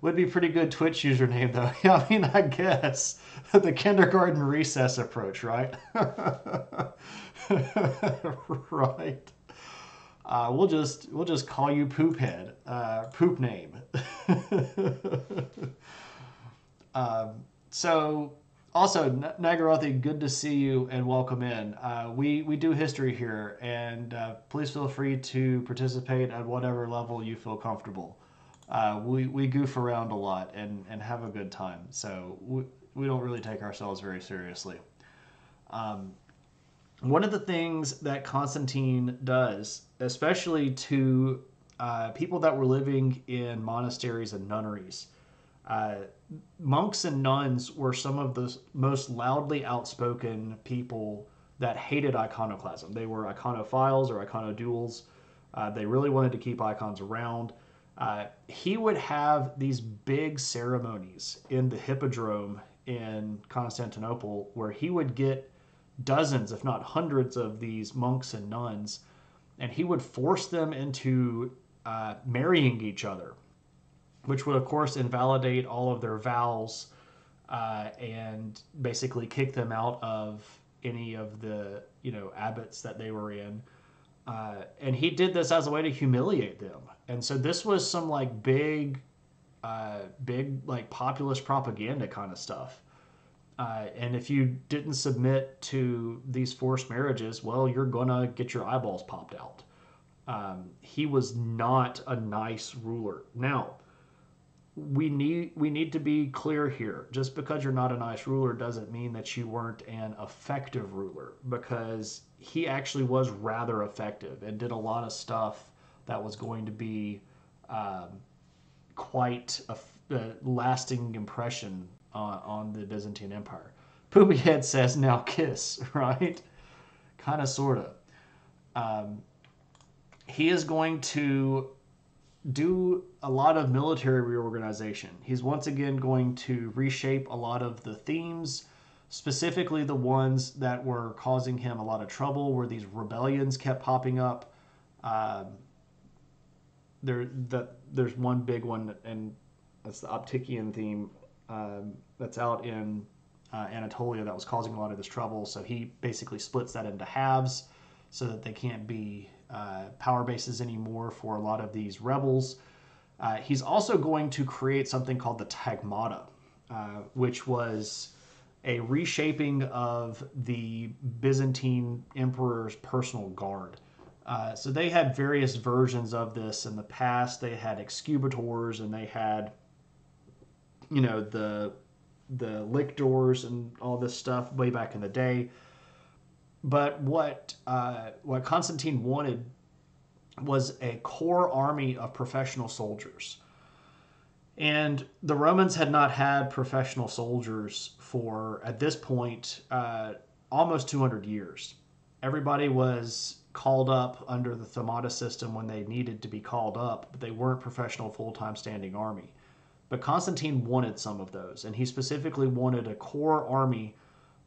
Would be pretty good Twitch username, though. I mean, I guess the kindergarten recess approach, right? Right. We'll just call you Poophead. Poop name. So also, Nagarothi, good to see you and welcome in. We do history here, and please feel free to participate at whatever level you feel comfortable. We goof around a lot and have a good time, so we don't really take ourselves very seriously. One of the things that Constantine does, especially to people that were living in monasteries and nunneries, monks and nuns were some of the most loudly outspoken people that hated iconoclasm. They were iconophiles or iconodules. They really wanted to keep icons around. He would have these big ceremonies in the Hippodrome in Constantinople where he would get dozens, if not hundreds, of these monks and nuns, and he would force them into marrying each other, which would, of course, invalidate all of their vows and basically kick them out of any of the abbots that they were in. And he did this as a way to humiliate them. And so this was some like big like populist propaganda kind of stuff. And if you didn't submit to these forced marriages, well, you're gonna get your eyeballs popped out. He was not a nice ruler. Now, we need to be clear here. Just because you're not a nice ruler doesn't mean that you weren't an effective ruler, because he actually was rather effective and did a lot of stuff that was going to be quite a lasting impression on the Byzantine Empire. Poopyhead says, now kiss, right? Kind of, sort of. He is going to do a lot of military reorganization. He's once again going to reshape a lot of the themes Specifically, the ones that were causing him a lot of trouble, where these rebellions kept popping up. Uh, there's one big one, and that's the Optikian theme, that's out in Anatolia, that was causing a lot of this trouble. So he basically splits that into halves so that they can't be power bases anymore for a lot of these rebels. He's also going to create something called the Tagmata, which was a reshaping of the Byzantine emperor's personal guard. So they had various versions of this in the past. They had excubators, and they had, the lictors and all this stuff way back in the day. But what Constantine wanted was a core army of professional soldiers. And the Romans had not had professional soldiers for, at this point, almost 200 years. Everybody was called up under the Thamada system when they needed to be called up, but they weren't professional full-time standing army. But Constantine wanted some of those, and he specifically wanted a core army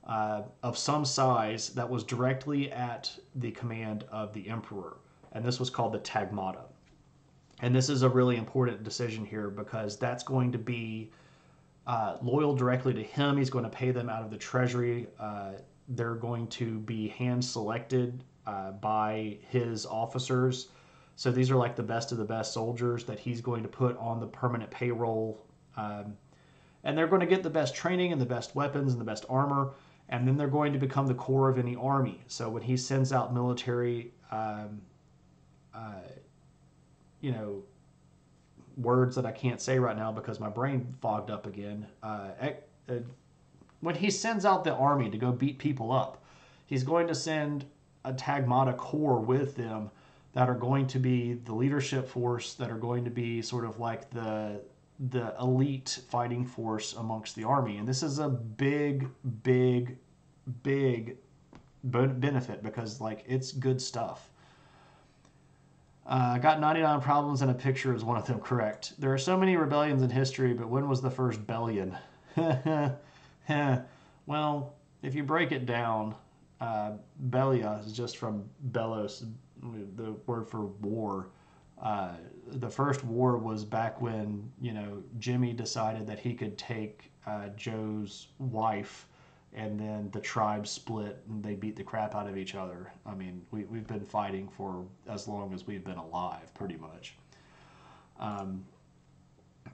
of some size that was directly at the command of the emperor. And this was called the Tagmata. And this is a really important decision here, because that's going to be loyal directly to him. He's going to pay them out of the treasury. They're going to be hand-selected by his officers. So these are like the best of the best soldiers that he's going to put on the permanent payroll. And they're going to get the best training and the best weapons and the best armor. And then they're going to become the core of any army. So when he sends out military, words that I can't say right now because my brain fogged up again. When he sends out the army to go beat people up, he's going to send a Tagmata corps with them that are going to be the leadership force, that are going to be sort of like the elite fighting force amongst the army. And this is a big benefit, because it's good stuff. I got 99 problems and a picture is one of them correct. There are so many rebellions in history, but when was the first bellion? Well, if you break it down, bellia is just from bellos, the word for war. The first war was back when, Jimmy decided that he could take Joe's wife, and then the tribe split and they beat the crap out of each other. I mean, we've been fighting for as long as we've been alive, pretty much.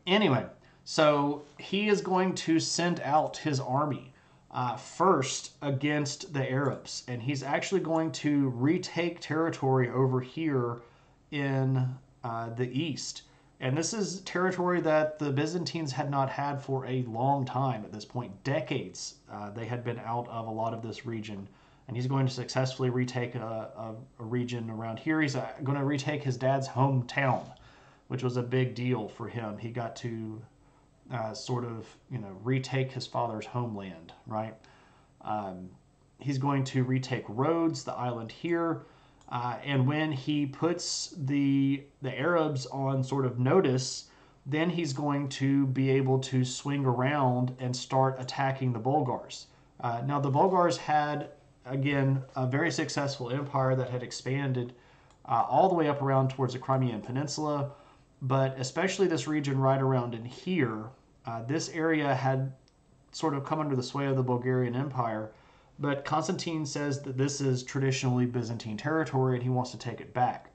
Anyway, so he is going to send out his army first against the Arabs, and he's actually going to retake territory over here in the east. And this is territory that the Byzantines had not had for a long time at this point. Decades they had been out of a lot of this region. And he's going to successfully retake a region around here. He's going to retake his dad's hometown, which was a big deal for him. He got to retake his father's homeland, right? He's going to retake Rhodes, the island here. And when he puts the Arabs on sort of notice, then he's going to be able to swing around and start attacking the Bulgars. Now, the Bulgars had, again, a very successful empire that had expanded all the way up around towards the Crimean Peninsula, but especially this region right around in here, this area had sort of come under the sway of the Bulgarian Empire. But Constantine says that this is traditionally Byzantine territory and he wants to take it back.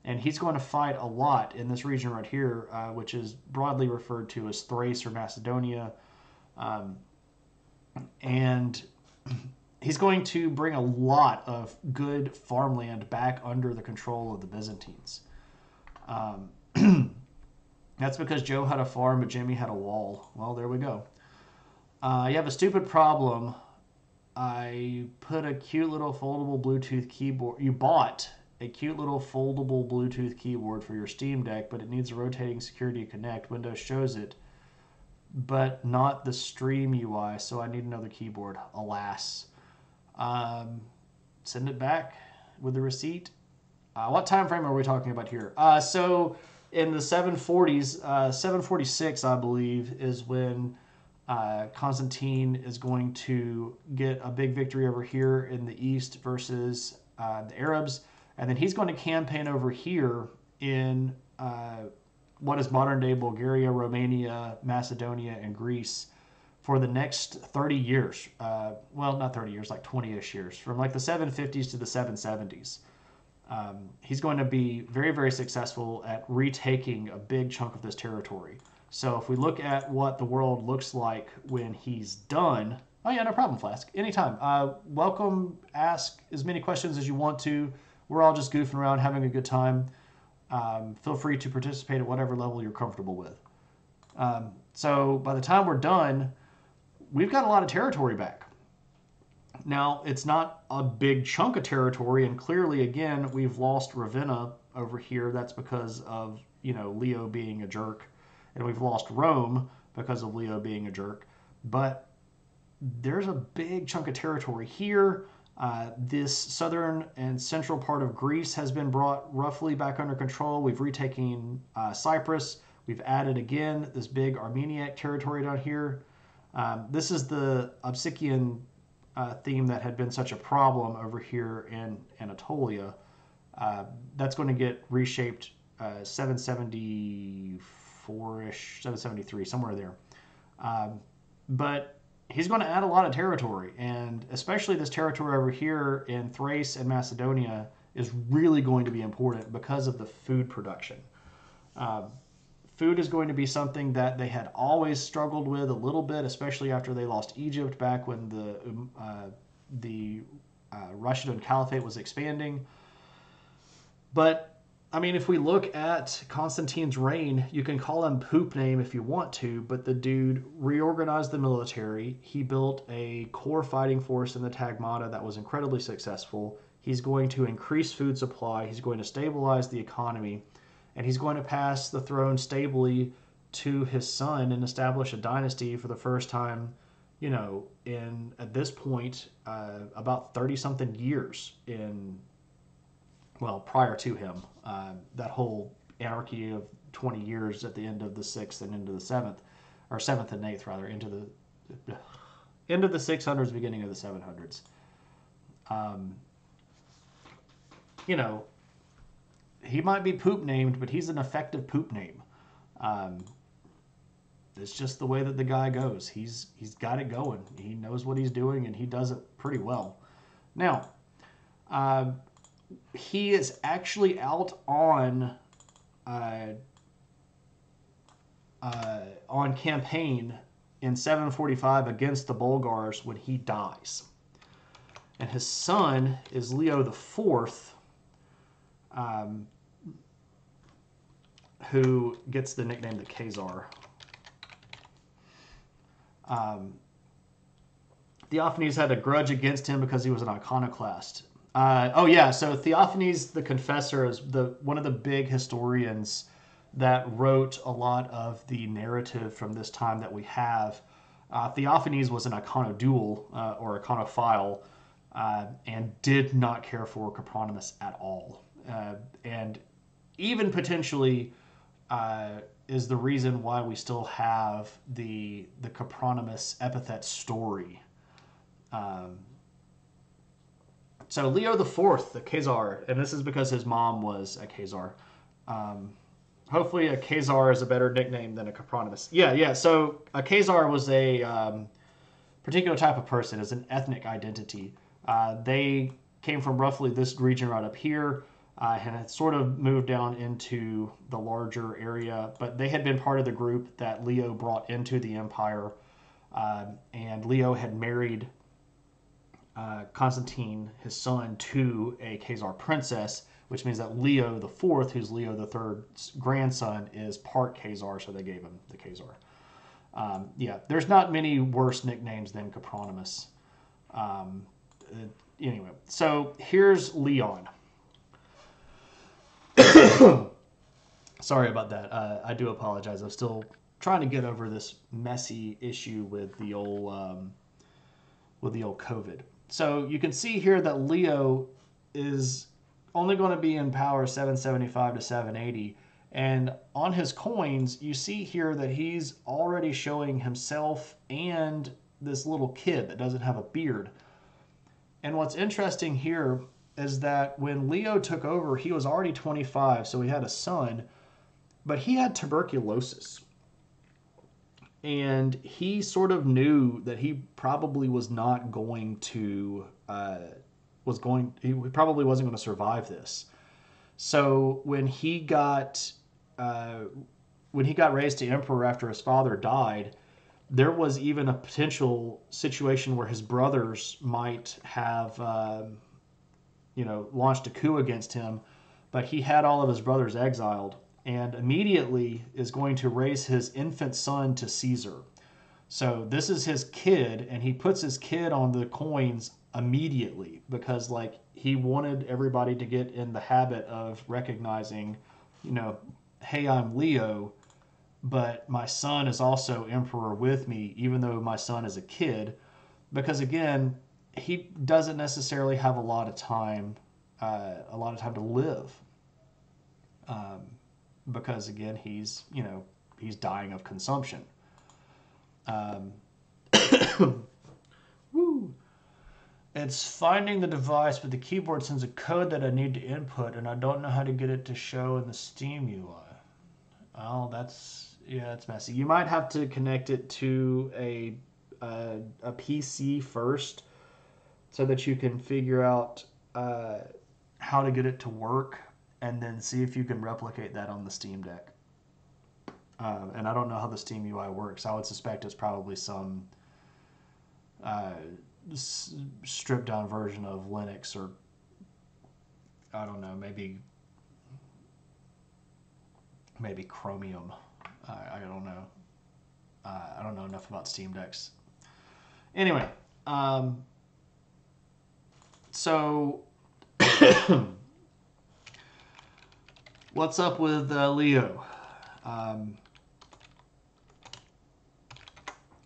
And he's going to fight a lot in this region right here, which is broadly referred to as Thrace or Macedonia. And he's going to bring a lot of good farmland back under the control of the Byzantines. That's because Joe had a farm, but Jimmy had a wall. Well, there we go. You have a stupid problem. I put a cute little foldable Bluetooth keyboard. You bought a cute little foldable Bluetooth keyboard for your Steam Deck, but it needs a rotating security connect. Windows shows it, but not the stream UI, so I need another keyboard. Alas. Send it back with the receipt. What time frame are we talking about here? So in the 740s, 746, I believe, is when Constantine is going to get a big victory over here in the east versus the Arabs. And then he's going to campaign over here in what is modern-day Bulgaria, Romania, Macedonia, and Greece for the next 30 years. Well, not 30 years, like 20-ish years, from like the 750s to the 770s. He's going to be very, very successful at retaking a big chunk of this territory. So if we look at what the world looks like when he's done... Oh yeah, no problem, Flask. Anytime. Welcome, ask as many questions as you want to. We're all just goofing around, having a good time. Feel free to participate at whatever level you're comfortable with. So by the time we're done, we've got a lot of territory back. Now, it's not a big chunk of territory, and clearly, again, we've lost Ravenna over here. That's because of, Leo being a jerk. And we've lost Rome because of Leo being a jerk. But there's a big chunk of territory here. This southern and central part of Greece has been brought roughly back under control. We've retaken Cyprus. We've added, again, this big Armeniac territory down here. This is the Obsikian theme that had been such a problem over here in Anatolia. That's going to get reshaped 774-ish, 773, somewhere there. But he's going to add a lot of territory, and especially this territory over here in Thrace and Macedonia is really going to be important because of the food production. Food is going to be something that they had always struggled with a little bit, especially after they lost Egypt back when the Rashidun Caliphate was expanding. But, I mean, if we look at Constantine's reign, you can call him poop name if you want to, but the dude reorganized the military. He built a core fighting force in the Tagmata that was incredibly successful. He's going to increase food supply. He's going to stabilize the economy. And he's going to pass the throne stably to his son and establish a dynasty for the first time, in, at this point, about 30-something years prior to him. That whole anarchy of 20 years at the end of the 6th and into the 7th, or 7th and 8th, rather, into the end of the 600s, beginning of the 700s. He might be poop named, but he's an effective poop name. It's just the way that the guy goes. He's got it going. He knows what he's doing, and he does it pretty well. Now, he is actually out on campaign in 745 against the Bulgars when he dies. And his son is Leo the Fourth, who gets the nickname the Khazar. Theophanes had a grudge against him because he was an iconoclast. So Theophanes the Confessor is one of the big historians that wrote a lot of the narrative from this time that we have. Theophanes was an iconodual or iconophile and did not care for Copronymus at all. And even potentially is the reason why we still have the Copronymus epithet story. So Leo the Fourth, the Khazar, and this is because his mom was a Khazar. Hopefully a Khazar is a better nickname than a Copronymus. Yeah. So a Khazar was a particular type of person, as an ethnic identity. They came from roughly this region right up here, and had sort of moved down into the larger area, but they had been part of the group that Leo brought into the empire, and Leo had married Constantine, his son, to a Khazar princess, which means that Leo the Fourth, who's Leo the Third's grandson, is part Khazar, so they gave him the Khazar. There's not many worse nicknames than Copronymus. Anyway, so here's Leon. Sorry about that. I do apologize. I'm still trying to get over this messy issue with the old COVID. So you can see here that Leo is only going to be in power 775 to 780, And on his coins, you see here that he's already showing himself and this little kid that doesn't have a beard. And what's interesting here is that when Leo took over, he was already 25, so he had a son, but he had tuberculosis. And he sort of knew that he probably was not going to, he probably wasn't going to survive this. So when he got raised to emperor after his father died, there was even a potential situation where his brothers might have, launched a coup against him, but he had all of his brothers exiled and immediately is going to raise his infant son to Caesar. So this is his kid, and he puts his kid on the coins immediately because, like, he wanted everybody to get in the habit of recognizing, hey, I'm Leo, but my son is also emperor with me, even though my son is a kid, because again, he doesn't necessarily have a lot of time to live, because again, he's dying of consumption. Woo. It's finding the device, but the keyboard sends a code that I need to input, and I don't know how to get it to show in the Steam UI. Oh, that's messy. You might have to connect it to a PC first, so that you can figure out how to get it to work, and then see if you can replicate that on the Steam Deck. And I don't know how the Steam UI works. I would suspect it's probably some stripped down version of Linux, or I don't know, maybe Chromium. I don't know. I don't know enough about Steam Decks. Anyway, so what's up with Leo?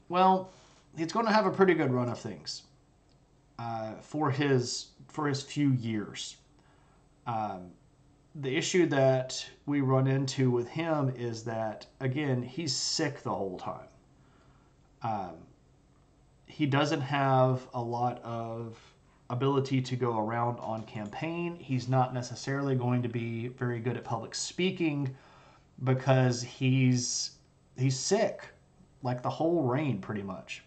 Well, he's going to have a pretty good run of things for his few years. The issue that we run into with him is that, again, he's sick the whole time. He doesn't have a lot of ability to go around on campaign. He's not necessarily going to be very good at public speaking because he's sick, like the whole reign pretty much.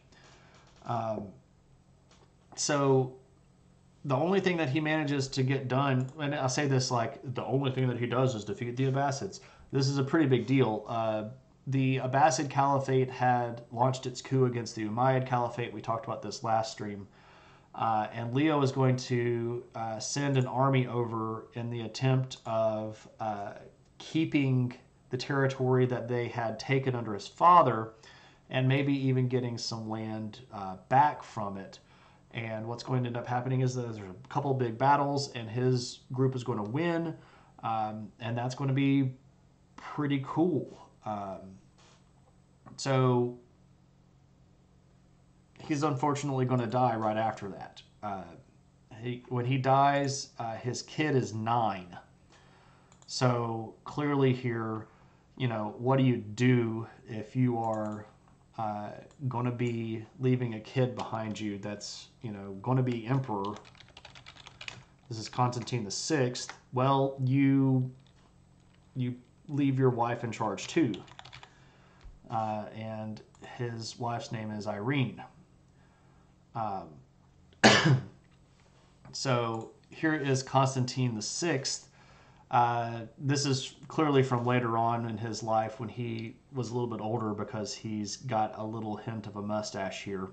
So the only thing that he manages to get done, and I say this like the only thing that he does is defeat the Abbasids. This is a pretty big deal. The Abbasid Caliphate had launched its coup against the Umayyad Caliphate. We talked about this last stream. And Leo is going to send an army over in the attempt of keeping the territory that they had taken under his father, and maybe even getting some land back from it. And what's going to end up happening is that there's a couple of big battles, and his group is going to win, and that's going to be pretty cool. So he's unfortunately going to die right after that. When he dies, his kid is 9. So clearly here, what do you do if you are going to be leaving a kid behind you that's, going to be emperor? This is Constantine the Sixth. Well, you leave your wife in charge too. And his wife's name is Irene. So here is Constantine the Sixth. This is clearly from later on in his life when he was a little bit older, because he's got a little hint of a mustache here.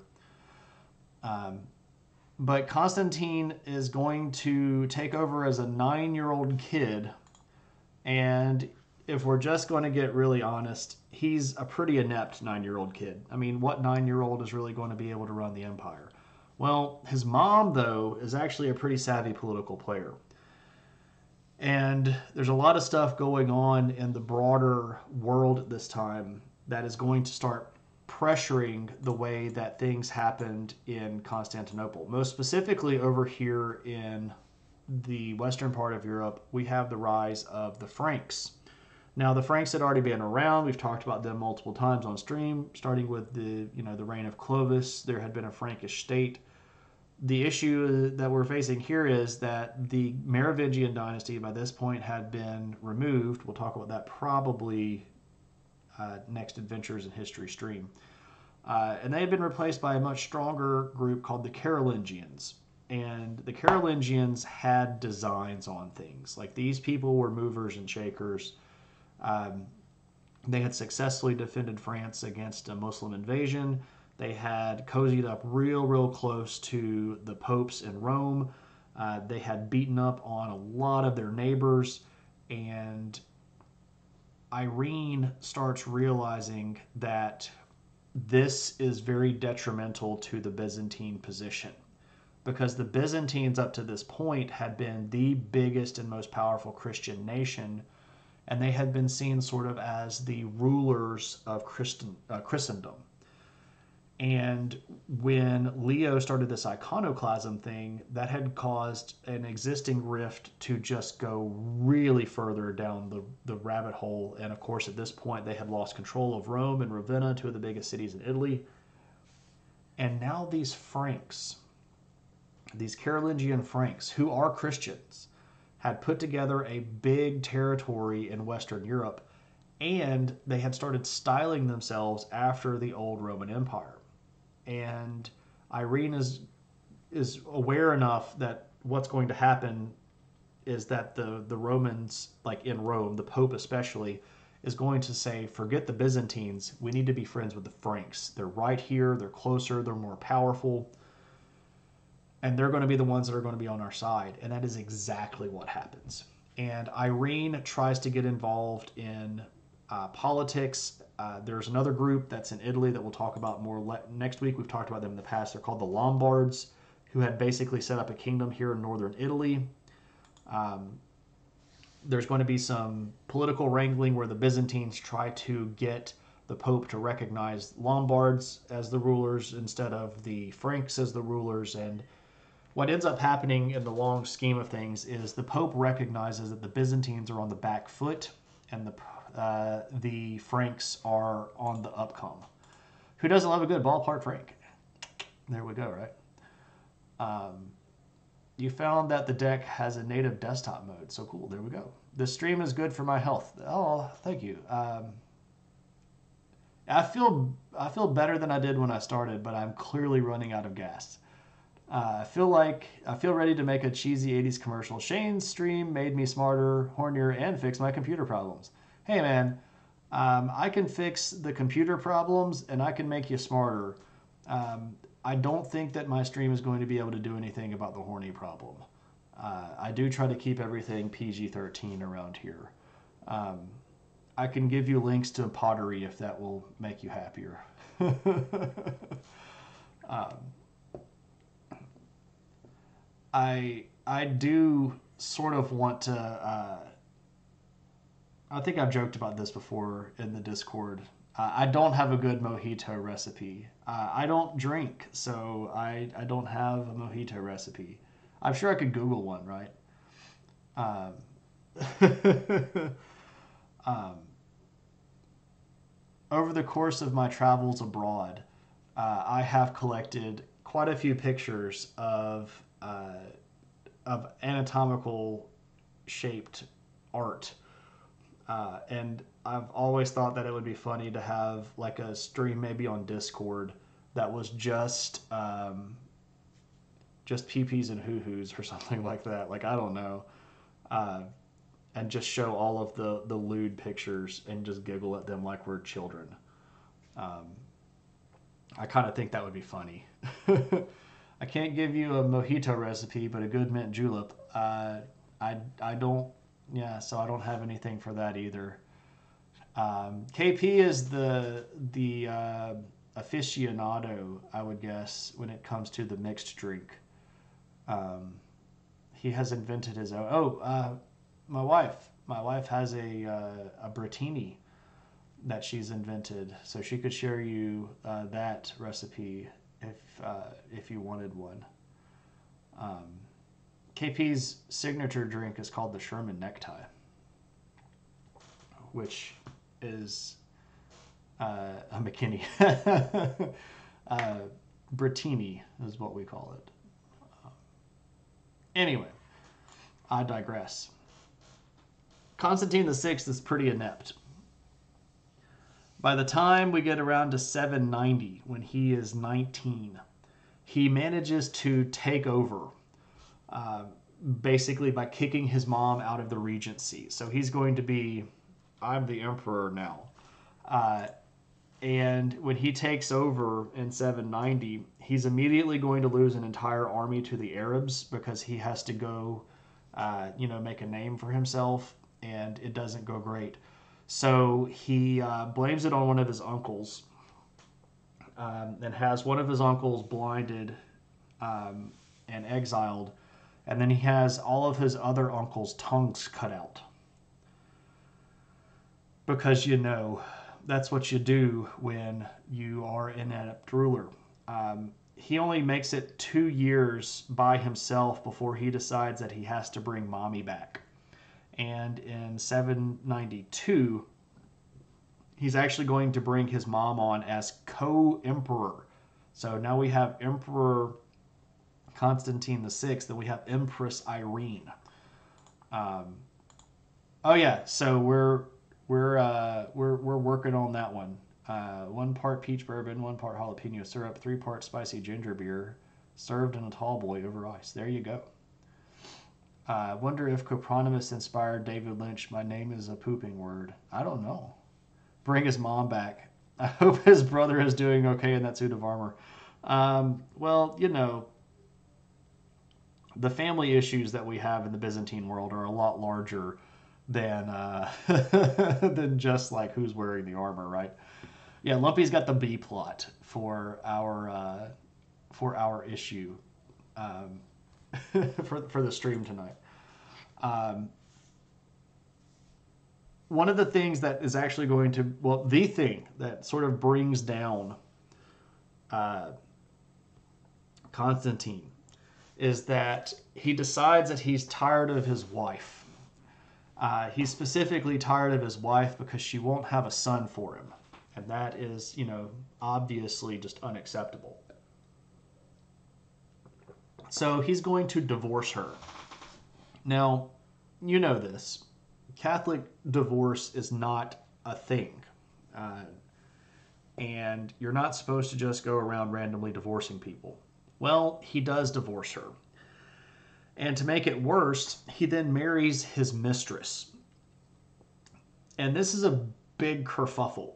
But Constantine is going to take over as a 9-year-old kid, and if we're just going to get really honest, he's a pretty inept 9-year-old kid. I mean, what 9-year-old is really going to be able to run the empire? Well, his mom, though, is actually a pretty savvy political player. And there's a lot of stuff going on in the broader world at this time that is going to start pressuring the way that things happened in Constantinople. Most specifically over here in the western part of Europe, we have the rise of the Franks. Now, the Franks had already been around. We've talked about them multiple times on stream, starting with the reign of Clovis. There had been a Frankish state. The issue that we're facing here is that the Merovingian dynasty by this point had been removed. We'll talk about that probably next Adventures in History stream. And they had been replaced by a much stronger group called the Carolingians. And the Carolingians had designs on things. Like, these people were movers and shakers. They had successfully defended France against a Muslim invasion. They had cozied up real close to the popes in Rome. They had beaten up on a lot of their neighbors. And Irene starts realizing that this is very detrimental to the Byzantine position, because the Byzantines up to this point had been the biggest and most powerful Christian nation, and they had been seen sort of as the rulers of Christendom. And when Leo started this iconoclasm thing, that had caused an existing rift to just go really further down the rabbit hole. And of course, at this point, they had lost control of Rome and Ravenna, two of the biggest cities in Italy. And now these Franks, these Carolingian Franks, who are Christians, had put together a big territory in Western Europe, and they had started styling themselves after the old Roman Empire. And Irene is aware enough that what's going to happen is that the Romans, like in Rome, the Pope especially, is going to say, forget the Byzantines, we need to be friends with the Franks. They're right here, they're closer, they're more powerful, and they're going to be the ones that are going to be on our side. And that is exactly what happens. And Irene tries to get involved in politics. There's another group that's in Italy that we'll talk about more next week. We've talked about them in the past. They're called the Lombards, who had basically set up a kingdom here in northern Italy. There's going to be some political wrangling where the Byzantines try to get the Pope to recognize Lombards as the rulers instead of the Franks as the rulers. And what ends up happening in the long scheme of things is the Pope recognizes that the Byzantines are on the back foot and the Franks are on the upcome. Who doesn't love a good ballpark Frank? There we go, right? You found that the deck has a native desktop mode. So cool. There we go. This stream is good for my health. Oh, thank you. I feel better than I did when I started, but I'm clearly running out of gas. I feel ready to make a cheesy 80s commercial. Shane's stream made me smarter, hornier, and fix my computer problems. Hey man, I can fix the computer problems and I can make you smarter. I don't think that my stream is going to be able to do anything about the horny problem. I do try to keep everything PG-13 around here. I can give you links to pottery if that will make you happier. I do sort of want to. I think I've joked about this before in the Discord. I don't have a good mojito recipe. I don't drink, so I don't have a mojito recipe. I'm sure I could Google one, right? Over the course of my travels abroad, I have collected quite a few pictures of anatomical shaped art. And I've always thought that it would be funny to have like a stream maybe on Discord that was just peepees and hoo-hoos or something like that. Like, I don't know. And just show all of the lewd pictures and just giggle at them like we're children. I kind of think that would be funny. I can't give you a mojito recipe, but a good mint julep. I don't. Yeah, so I don't have anything for that either. KP is the aficionado, I would guess, when it comes to the mixed drink. He has invented his own. Oh, my wife has a Brittini that she's invented, so she could share you that recipe if you wanted one. KP's signature drink is called the Sherman Necktie. Oh. which is a McKinney. Brittini is what we call it. Anyway, I digress. Constantine VI is pretty inept. By the time we get around to 790, when he is 19, he manages to take over, basically by kicking his mom out of the regency. So he's going to be, I'm the emperor now. And when he takes over in 790, he's immediately going to lose an entire army to the Arabs because he has to go, make a name for himself, and it doesn't go great. So he blames it on one of his uncles, and has one of his uncles blinded and exiled, and then he has all of his other uncles' tongues cut out. Because, that's what you do when you are an inept ruler. He only makes it 2 years by himself before he decides that he has to bring mommy back. And in 792, he's actually going to bring his mom on as co-emperor. So now we have Emperor Constantine VI, then we have Empress Irene. So we're working on that one. 1 part peach bourbon, 1 part jalapeno syrup, 3 parts spicy ginger beer, served in a tall boy over ice. There you go. Wonder if Copronymus inspired David Lynch. My name is a pooping word. I don't know. Bring his mom back. I hope his brother is doing okay in that suit of armor. The family issues that we have in the Byzantine world are a lot larger than than just like who's wearing the armor, right? Yeah, Lumpy's got the B plot for our issue for the stream tonight. One of the things that is actually going to, the thing that sort of brings down Constantine is that he decides that he's tired of his wife. He's specifically tired of his wife because she won't have a son for him. And that is, obviously just unacceptable. So he's going to divorce her. Now, you know this. Catholic divorce is not a thing. And you're not supposed to just go around randomly divorcing people. Well, he does divorce her. And to make it worse, he then marries his mistress. And this is a big kerfuffle.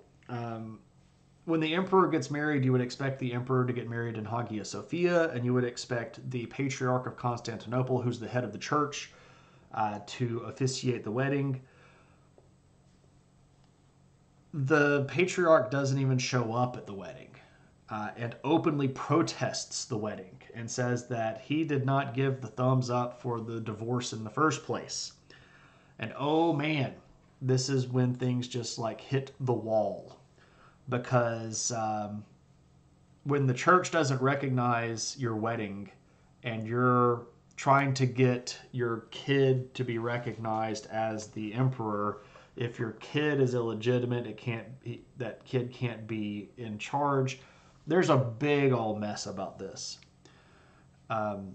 When the emperor gets married, you would expect the emperor to get married in Hagia Sophia, and you would expect the Patriarch of Constantinople, who's the head of the church, to officiate the wedding. The Patriarch doesn't even show up at the wedding and openly protests the wedding and says that he did not give the thumbs up for the divorce in the first place. And oh man, this is when things just like hit the wall. Because when the church doesn't recognize your wedding and you're trying to get your kid to be recognized as the emperor, if your kid is illegitimate, that kid can't be in charge. There's a big old mess about this. I'm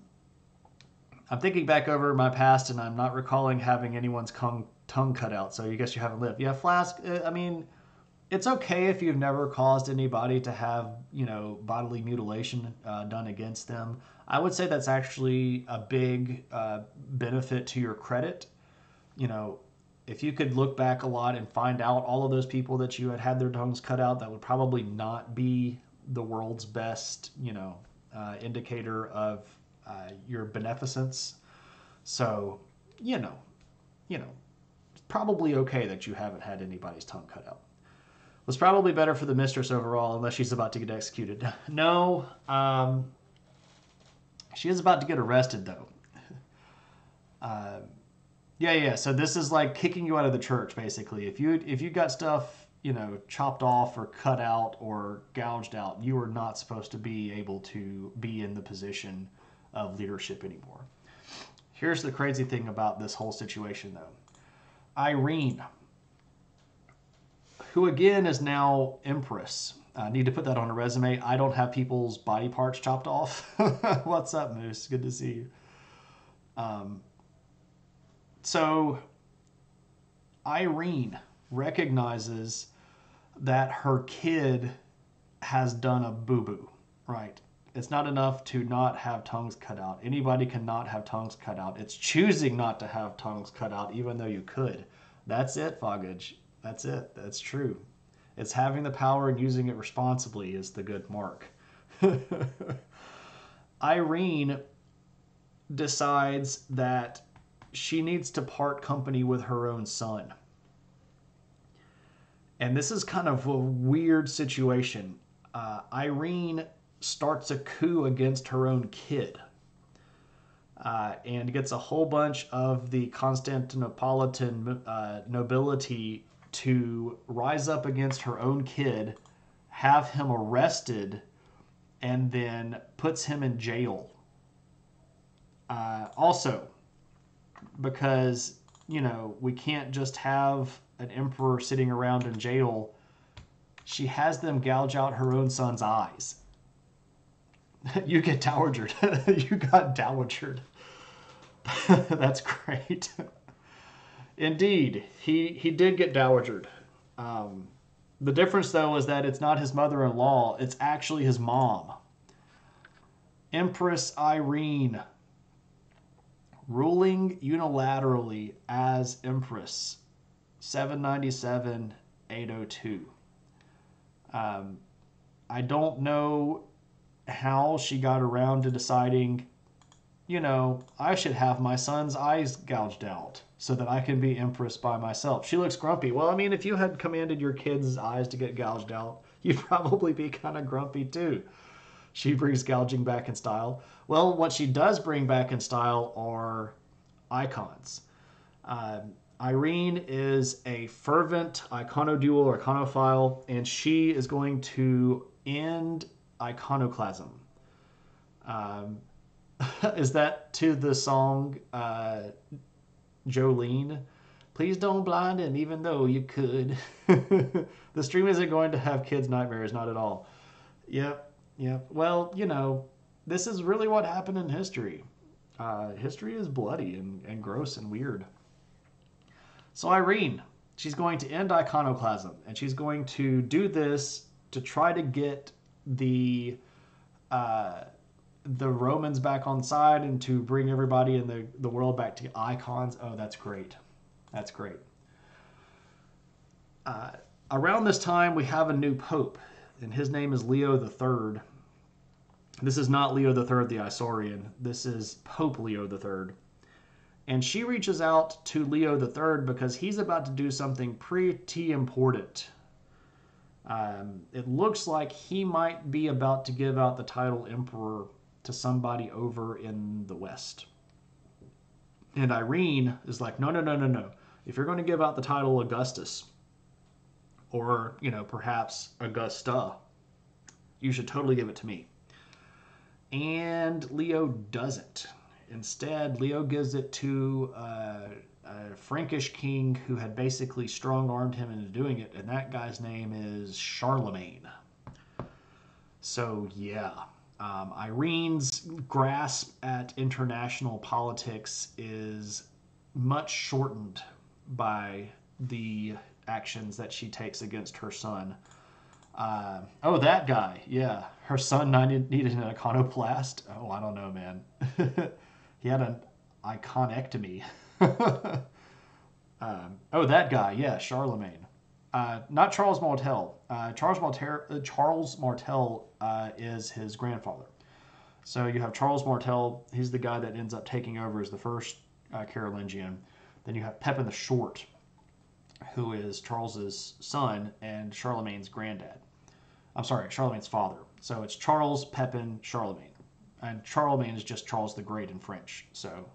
thinking back over my past, and I'm not recalling having anyone's tongue cut out. So I guess you haven't lived. Yeah, Flask. It's okay if you've never caused anybody to have, bodily mutilation done against them. I would say that's actually a big benefit to your credit. If you could look back a lot and find out all of those people that you had their tongues cut out, that would probably not be the world's best, indicator of your beneficence. So, it's probably okay that you haven't had anybody's tongue cut out. Was probably better for the mistress overall, unless she's about to get executed. No, she is about to get arrested, though. So this is like kicking you out of the church, basically. If you got stuff, chopped off or cut out or gouged out, you are not supposed to be able to be in the position of leadership anymore. Here's the crazy thing about this whole situation, though. Irene who again is now Empress. I need to put that on a resume. I don't have people's body parts chopped off. What's up, Moose? Good to see you. So Irene recognizes that her kid has done a boo-boo, right? It's not enough to not have tongues cut out. Anybody cannot have tongues cut out. It's choosing not to have tongues cut out, even though you could. That's it, Foggage. That's it. That's true. It's having the power and using it responsibly is the good mark. Irene decides that she needs to part company with her own son. And this is kind of a weird situation. Irene starts a coup against her own kid and gets a whole bunch of the Constantinopolitan nobility to rise up against her own kid, have him arrested, and then puts him in jail. Also, because, you know, we can't just have an emperor sitting around in jail, she has them gouge out her own son's eyes. You get dowagered. You got dowagered. That's great. Indeed, he did get dowagered. The difference, though, is that it's not his mother-in-law. It's actually his mom. Empress Irene, ruling unilaterally as Empress, 797 802. I don't know how she got around to deciding, you know, I should have my son's eyes gouged out so that I can be Empress by myself. She looks grumpy. Well, I mean, if you had commanded your kid's eyes to get gouged out, you'd probably be kind of grumpy too. She brings gouging back in style. Well, what she does bring back in style are icons. Irene is a fervent iconodual or iconophile, and she is going to end iconoclasm. Is that to the song Jolene? Please don't blind him, even though you could. The stream isn't going to have kids' nightmares, not at all. Yep. Well, you know, this is really what happened in history. History is bloody and gross and weird. So Irene, she's going to end iconoclasm, and she's going to do this to try to get the Romans back on side and to bring everybody in the world back to icons. Oh, that's great. That's great. Around this time, we have a new pope, and his name is Leo III. This is not Leo III the Isaurian. This is Pope Leo III. And she reaches out to Leo III because he's about to do something pretty important. It looks like he might be about to give out the title emperor to somebody over in the West. And Irene is like, no. If you're going to give out the title Augustus, or, you know, perhaps Augusta, you should totally give it to me. And Leo doesn't. Instead, Leo gives it to a Frankish king who had basically strong-armed him into doing it, and that guy's name is Charlemagne. So, yeah. Irene's grasp at international politics is much shortened by the actions that she takes against her son. Oh, that guy. Yeah. Her son needed an iconoclast. Oh, I don't know, man. He had an iconectomy. Oh, that guy. Yeah, Charlemagne. Not Charles Martel. Charles Martel is his grandfather. So you have Charles Martel. He's the guy that ends up taking over as the first Carolingian. Then you have Pepin the Short, who is Charles's son and Charlemagne's granddad. I'm sorry, Charlemagne's father. So it's Charles, Pepin, Charlemagne. And Charlemagne is just Charles the Great in French. So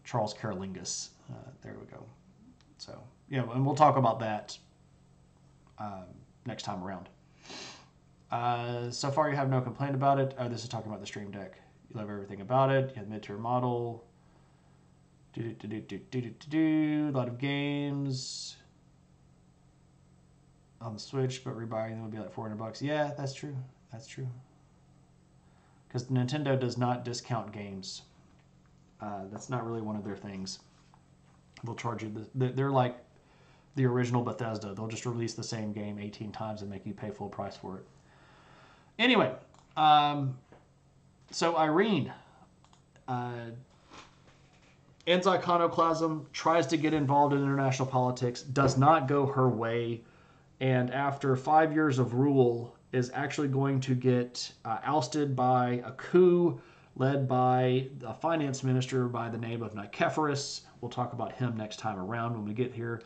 Charles Carolingus. There we go. So, yeah, and we'll talk about that next time around. So far, you have no complaint about it. This is talking about the Stream Deck. You love everything about it. You have mid-tier model. A lot of games. on the Switch, but rebuying them would be like $400. Yeah, that's true. That's true. Because Nintendo does not discount games. That's not really one of their things. They'll charge you. They're like the original Bethesda. They'll just release the same game 18 times and make you pay full price for it. Anyway, so Irene ends Iconoclasm, tries to get involved in international politics, does not go her way, and after 5 years of rule is actually going to get ousted by a coup led by a finance minister by the name of Nicephorus. We'll talk about him next time around when we get here.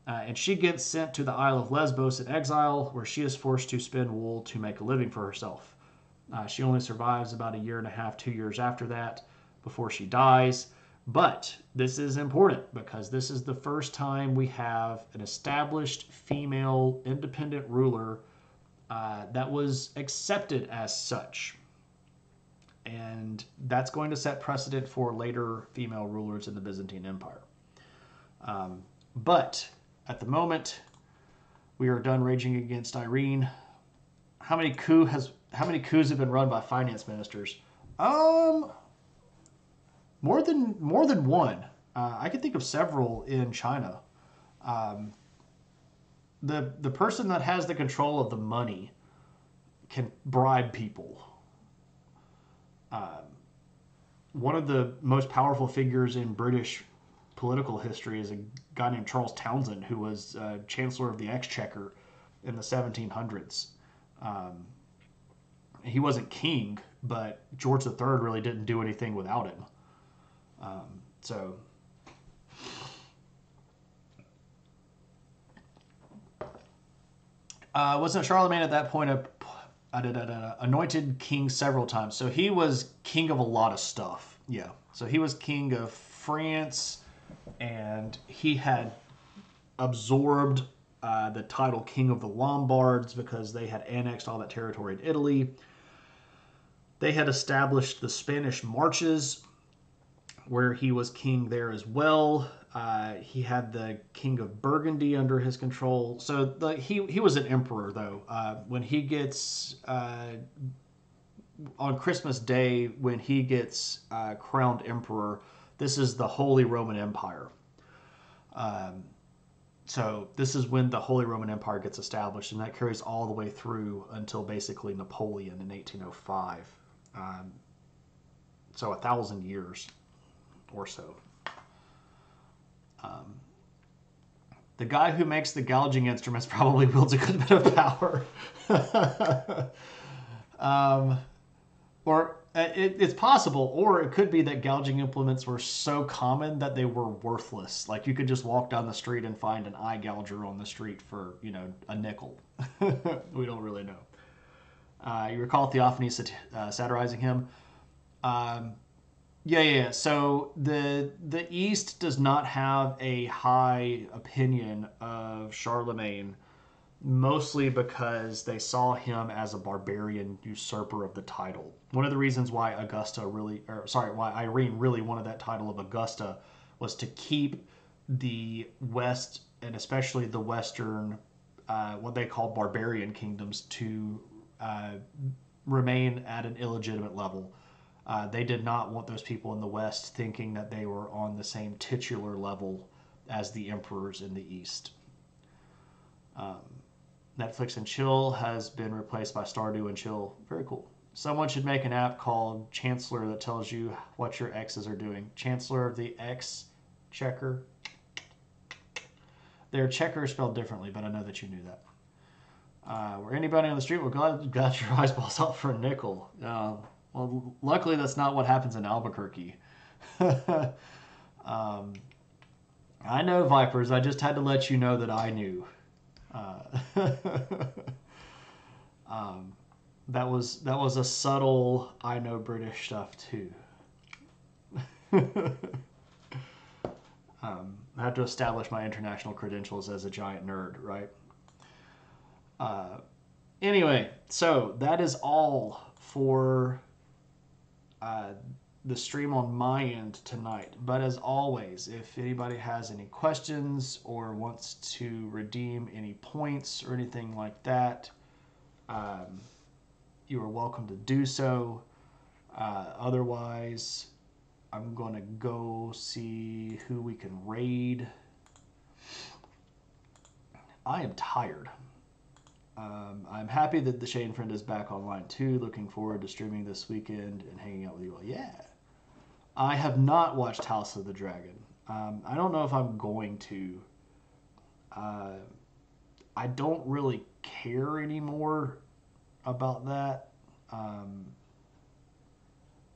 And she gets sent to the Isle of Lesbos in exile, where she is forced to spin wool to make a living for herself. She only survives about a year and a half, 2 years after that, before she dies. But this is important because this is the first time we have an established female independent ruler that was accepted as such. And that's going to set precedent for later female rulers in the Byzantine Empire. But at the moment, we are done raging against Irene. How many coups have been run by finance ministers? More than one. I can think of several in China. The person that has the control of the money can bribe people. One of the most powerful figures in British political history is a guy named Charles Townshend, who was Chancellor of the Exchequer in the 1700s. He wasn't king, but George III really didn't do anything without him. Wasn't Charlemagne at that point anointed king several times? So he was king of a lot of stuff. Yeah. So he was king of France, and he had absorbed the title king of the Lombards because they had annexed all that territory in Italy. They had established the Spanish Marches, where he was king there as well. He had the king of Burgundy under his control. So he was an emperor, though. When he gets on Christmas Day, when he gets crowned emperor, this is the Holy Roman Empire. So this is when the Holy Roman Empire gets established, and that carries all the way through until basically Napoleon in 1805. So 1,000 years or so. The guy who makes the gouging instruments probably wields a good bit of power. It's possible, or it could be that gouging implements were so common that they were worthless. Like you could just walk down the street and find an eye gouger on the street for, a nickel. We don't really know. You recall Theophanes satirizing him? Yeah. So the East does not have a high opinion of Charlemagne, mostly because they saw him as a barbarian usurper of the title. One of the reasons why why Irene really wanted that title of Augusta was to keep the West, and especially the Western, what they call barbarian kingdoms, to remain at an illegitimate level. They did not want those people in the West thinking that they were on the same titular level as the emperors in the East. Netflix and Chill has been replaced by Stardew and Chill. Very cool. Someone should make an app called Chancellor that tells you what your exes are doing. Chancellor of the Exchequer. Their checker is spelled differently, but I know that you knew that. Were anybody on the street? We're glad you got your eyes balls out for a nickel. Well, luckily that's not what happens in Albuquerque. I know, Vipers. I just had to let you know that I knew. That was a subtle, I know British stuff too. I have to establish my international credentials as a giant nerd, right? Anyway, so that is all for the stream on my end tonight. But as always, if anybody has any questions or wants to redeem any points or anything like that, you are welcome to do so. Otherwise, I'm going to go see who we can raid. I am tired. I'm happy that the Shane Friend is back online too. Looking forward to streaming this weekend and hanging out with you all. Yeah. I have not watched House of the Dragon. I don't know if I'm going to. I don't really care anymore about that. And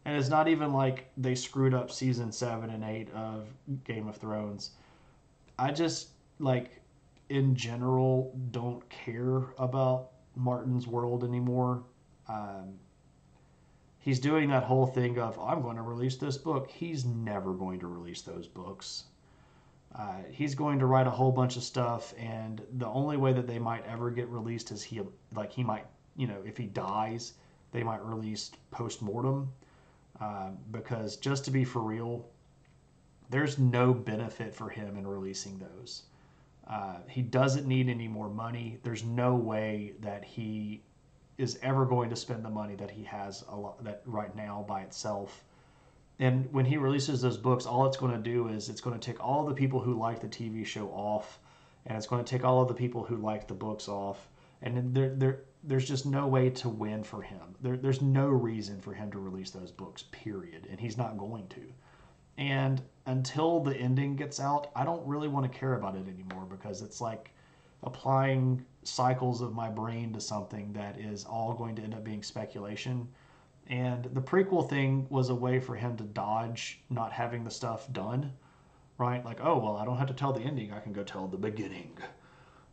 it's not even like they screwed up season 7 and 8 of Game of Thrones. I just, like, in general, don't care about Martin's world anymore. He's doing that whole thing of, I'm going to release this book. He's never going to release those books. He's going to write a whole bunch of stuff, and the only way that they might ever get released is he might, if he dies, they might release post-mortem. Because just to be for real, there's no benefit for him in releasing those. He doesn't need any more money. There's no way that he is ever going to spend the money that he has that right now by itself. And when he releases those books, all it's going to do is it's going to take all the people who like the TV show off, and it's going to take all of the people who like the books off, and there's just no way to win for him. There's no reason for him to release those books, period, and he's not going to. And until the ending gets out, I don't really want to care about it anymore, because it's like applying cycles of my brain to something that is all going to end up being speculation. And the prequel thing was a way for him to dodge not having the stuff done, right? Like, oh, well, I don't have to tell the ending. I can go tell the beginning.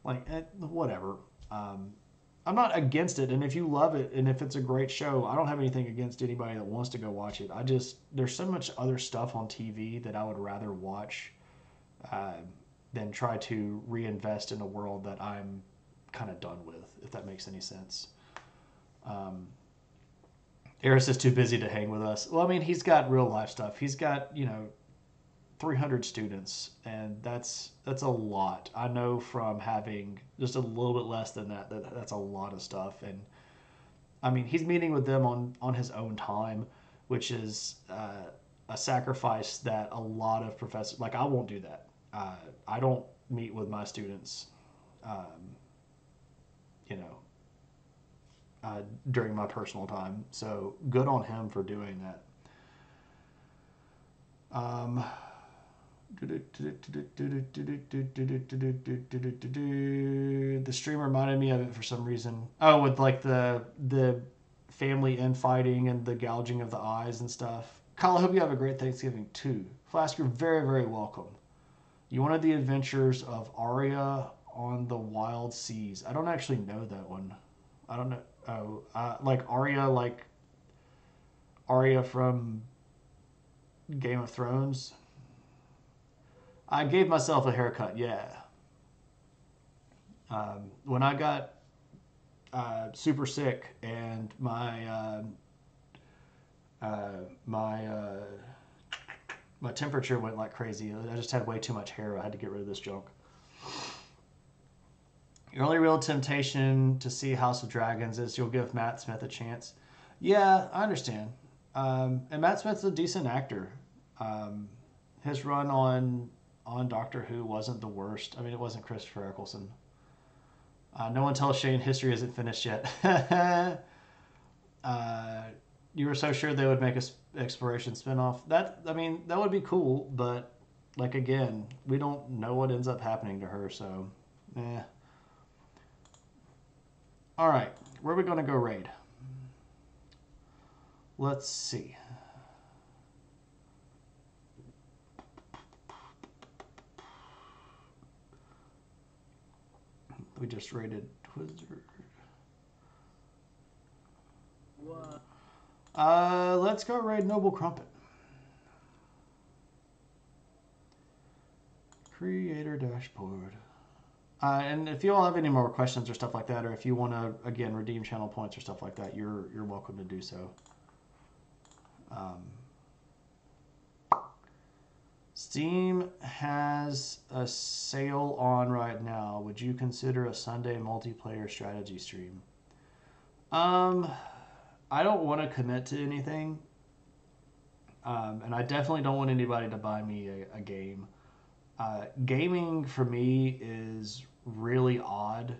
Like, whatever. I'm not against it, and if you love it, and if it's a great show, I don't have anything against anybody that wants to go watch it. There's so much other stuff on TV that I would rather watch than try to reinvest in a world that I'm kind of done with, if that makes any sense. Eris is too busy to hang with us. Well, I mean, he's got real life stuff. He's got, 300 students, and that's a lot. I know from having just a little bit less than that's a lot of stuff. And I mean, he's meeting with them on his own time, which is a sacrifice that a lot of professors, like, I won't do that. I don't meet with my students, during my personal time. So good on him for doing that. The stream reminded me of it for some reason. Oh, with like the family infighting and the gouging of the eyes and stuff. Kyle, I hope you have a great Thanksgiving too. Flask, you're very, very welcome. You wanted the adventures of Arya on the Wild Seas. I don't actually know that one. I don't know. Oh, like Arya from Game of Thrones. I gave myself a haircut, yeah. When I got super sick and my temperature went like crazy, I just had way too much hair. I had to get rid of this junk. Your only real temptation to see House of Dragons is you'll give Matt Smith a chance. Yeah, I understand. And Matt Smith's a decent actor. His run on Doctor Who wasn't the worst. I mean, it wasn't Christopher Eccleston. No one tells Shane history isn't finished yet. You were so sure they would make a exploration spinoff. That would be cool, but like, again, we don't know what ends up happening to her, so All right, where are we going to go raid? Let's see. We just raided Wizard. What? Let's go raid Noble Crumpet. Creator dashboard. And if you all have any more questions or stuff like that, or if you want to, again, redeem channel points or stuff like that, you're welcome to do so. Steam has a sale on right now. Would you consider a Sunday multiplayer strategy stream? Um, I don't want to commit to anything, and I definitely don't want anybody to buy me a game. Gaming for me is really odd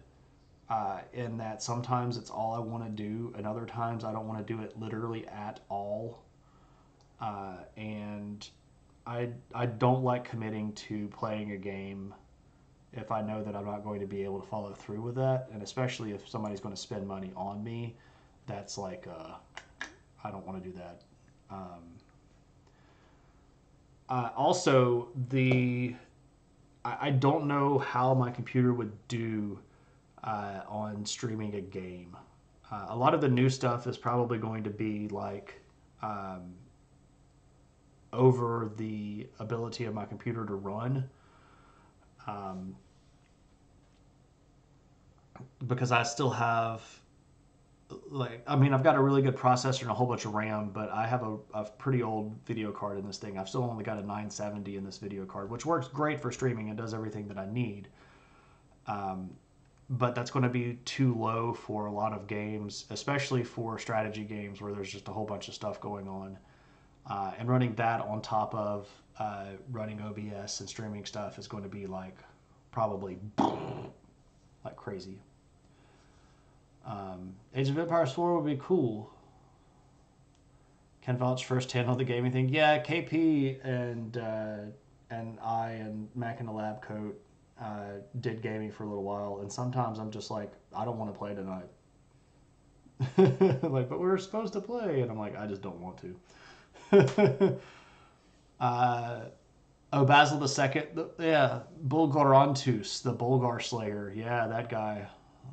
in that sometimes it's all I want to do, and other times I don't want to do it literally at all. And I don't like committing to playing a game if I know that I'm not going to be able to follow through with that, and especially if somebody's going to spend money on me, that's like I don't want to do that. Also, I don't know how my computer would do on streaming a game. A lot of the new stuff is probably going to be like over the ability of my computer to run. Um, because I still have I've got a really good processor and a whole bunch of RAM, but I have a pretty old video card in this thing. I've still only got a 970 in this video card, which works great for streaming and does everything that I need. Um, but that's going to be too low for a lot of games, especially for strategy games where there's just a whole bunch of stuff going on. And running that on top of running OBS and streaming stuff is going to be like probably like crazy. Age of Empires 4 would be cool. Ken vouch firsthand on the gaming thing. Yeah, KP and I and Mac in the lab coat did gaming for a little while, and sometimes I'm just like, I don't want to play tonight. Like, but we were supposed to play, and I'm like, I just don't want to. Oh, Basil II, yeah, Bulgarantus, the Bulgar Slayer, yeah, that guy,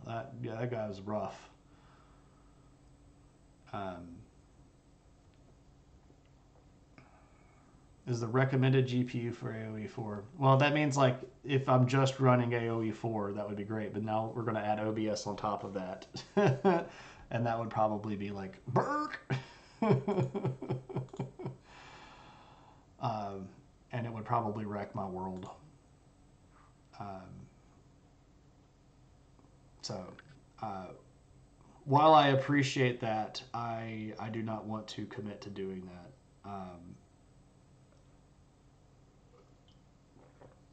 that guy was rough. Um, is the recommended GPU for AoE 4? Well, that means like if I'm just running AoE 4, that would be great. But now we're going to add OBS on top of that, and that would probably be like Burk. And it would probably wreck my world. Um, so, while I appreciate that, I do not want to commit to doing that.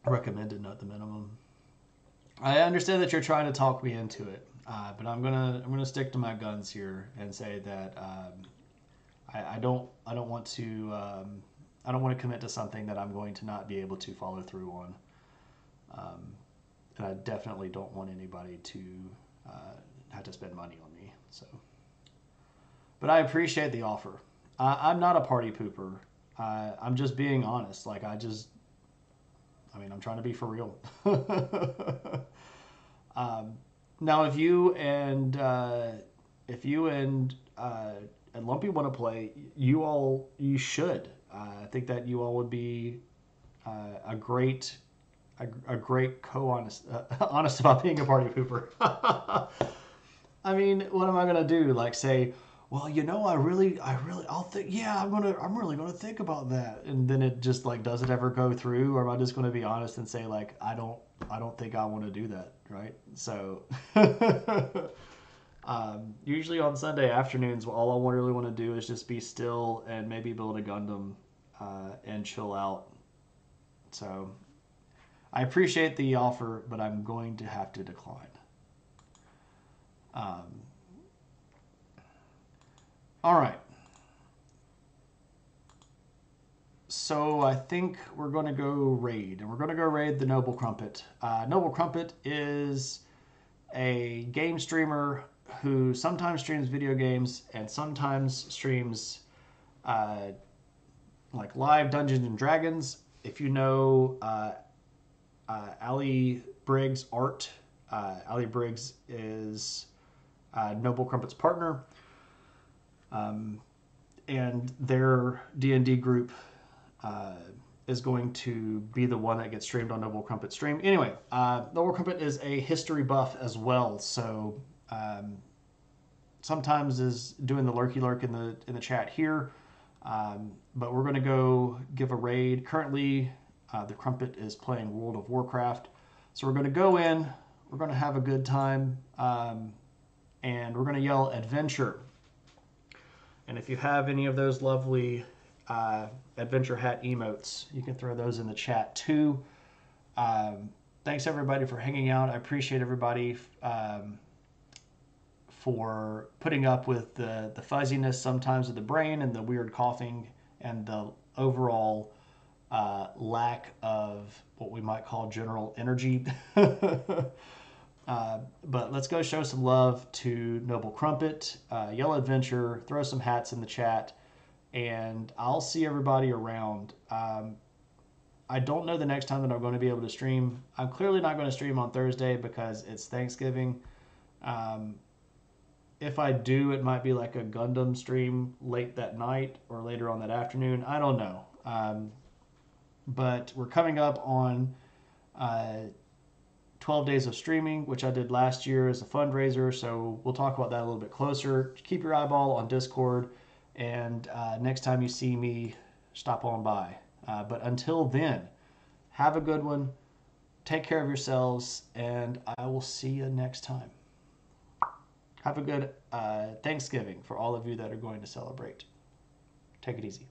Recommended, not the minimum. I understand that you're trying to talk me into it, but I'm gonna stick to my guns here and say that I don't want to I don't want to commit to something that I'm going to not be able to follow through on. And I definitely don't want anybody to have to spend money on me. So, but I appreciate the offer. I'm not a party pooper. I'm just being honest. Like I'm trying to be for real. Now, if you and Lumpy want to play, you should. I think that you all would be a great co-honest honest about being a party pooper. I mean, what am I gonna do? Like say, well, I'll think, yeah, I'm really gonna think about that, and then it just like, does it ever go through, or am I just gonna be honest and say like, I don't think I want to do that, right? So, usually on Sunday afternoons, all I really want to do is just be still and maybe build a Gundam and chill out. So, I appreciate the offer, but I'm going to have to decline. All right. So I think we're going to go raid, and we're going to go raid the Noble Crumpet. Noble Crumpet is a game streamer who sometimes streams video games and sometimes streams like live Dungeons and Dragons. If you know Ali Briggs' art, Ali Briggs is Noble Crumpet's partner, and their D&D group is going to be the one that gets streamed on Noble Crumpet stream. Anyway, Noble Crumpet is a history buff as well, so sometimes is doing the lurky lurk in the chat here. But we're going to go give a raid. Currently, The Crumpet is playing World of Warcraft. So we're going to go in, we're going to have a good time, and we're going to yell adventure. And if you have any of those lovely adventure hat emotes, you can throw those in the chat too. Thanks everybody for hanging out. I appreciate everybody for putting up with the fuzziness sometimes of the brain and the weird coughing and the overall lack of what we might call general energy. But let's go show some love to Noble Crumpet, Yellow Adventure, throw some hats in the chat, and I'll see everybody around. I don't know the next time that I'm going to be able to stream. I'm clearly not going to stream on Thursday because it's Thanksgiving. If I do, it might be like a Gundam stream late that night or later on that afternoon. I don't know. But we're coming up on 12 days of streaming, which I did last year as a fundraiser. So we'll talk about that a little bit closer. Keep your eyeball on Discord. And next time you see me, stop on by. But until then, have a good one. Take care of yourselves. And I will see you next time. Have a good Thanksgiving for all of you that are going to celebrate. Take it easy.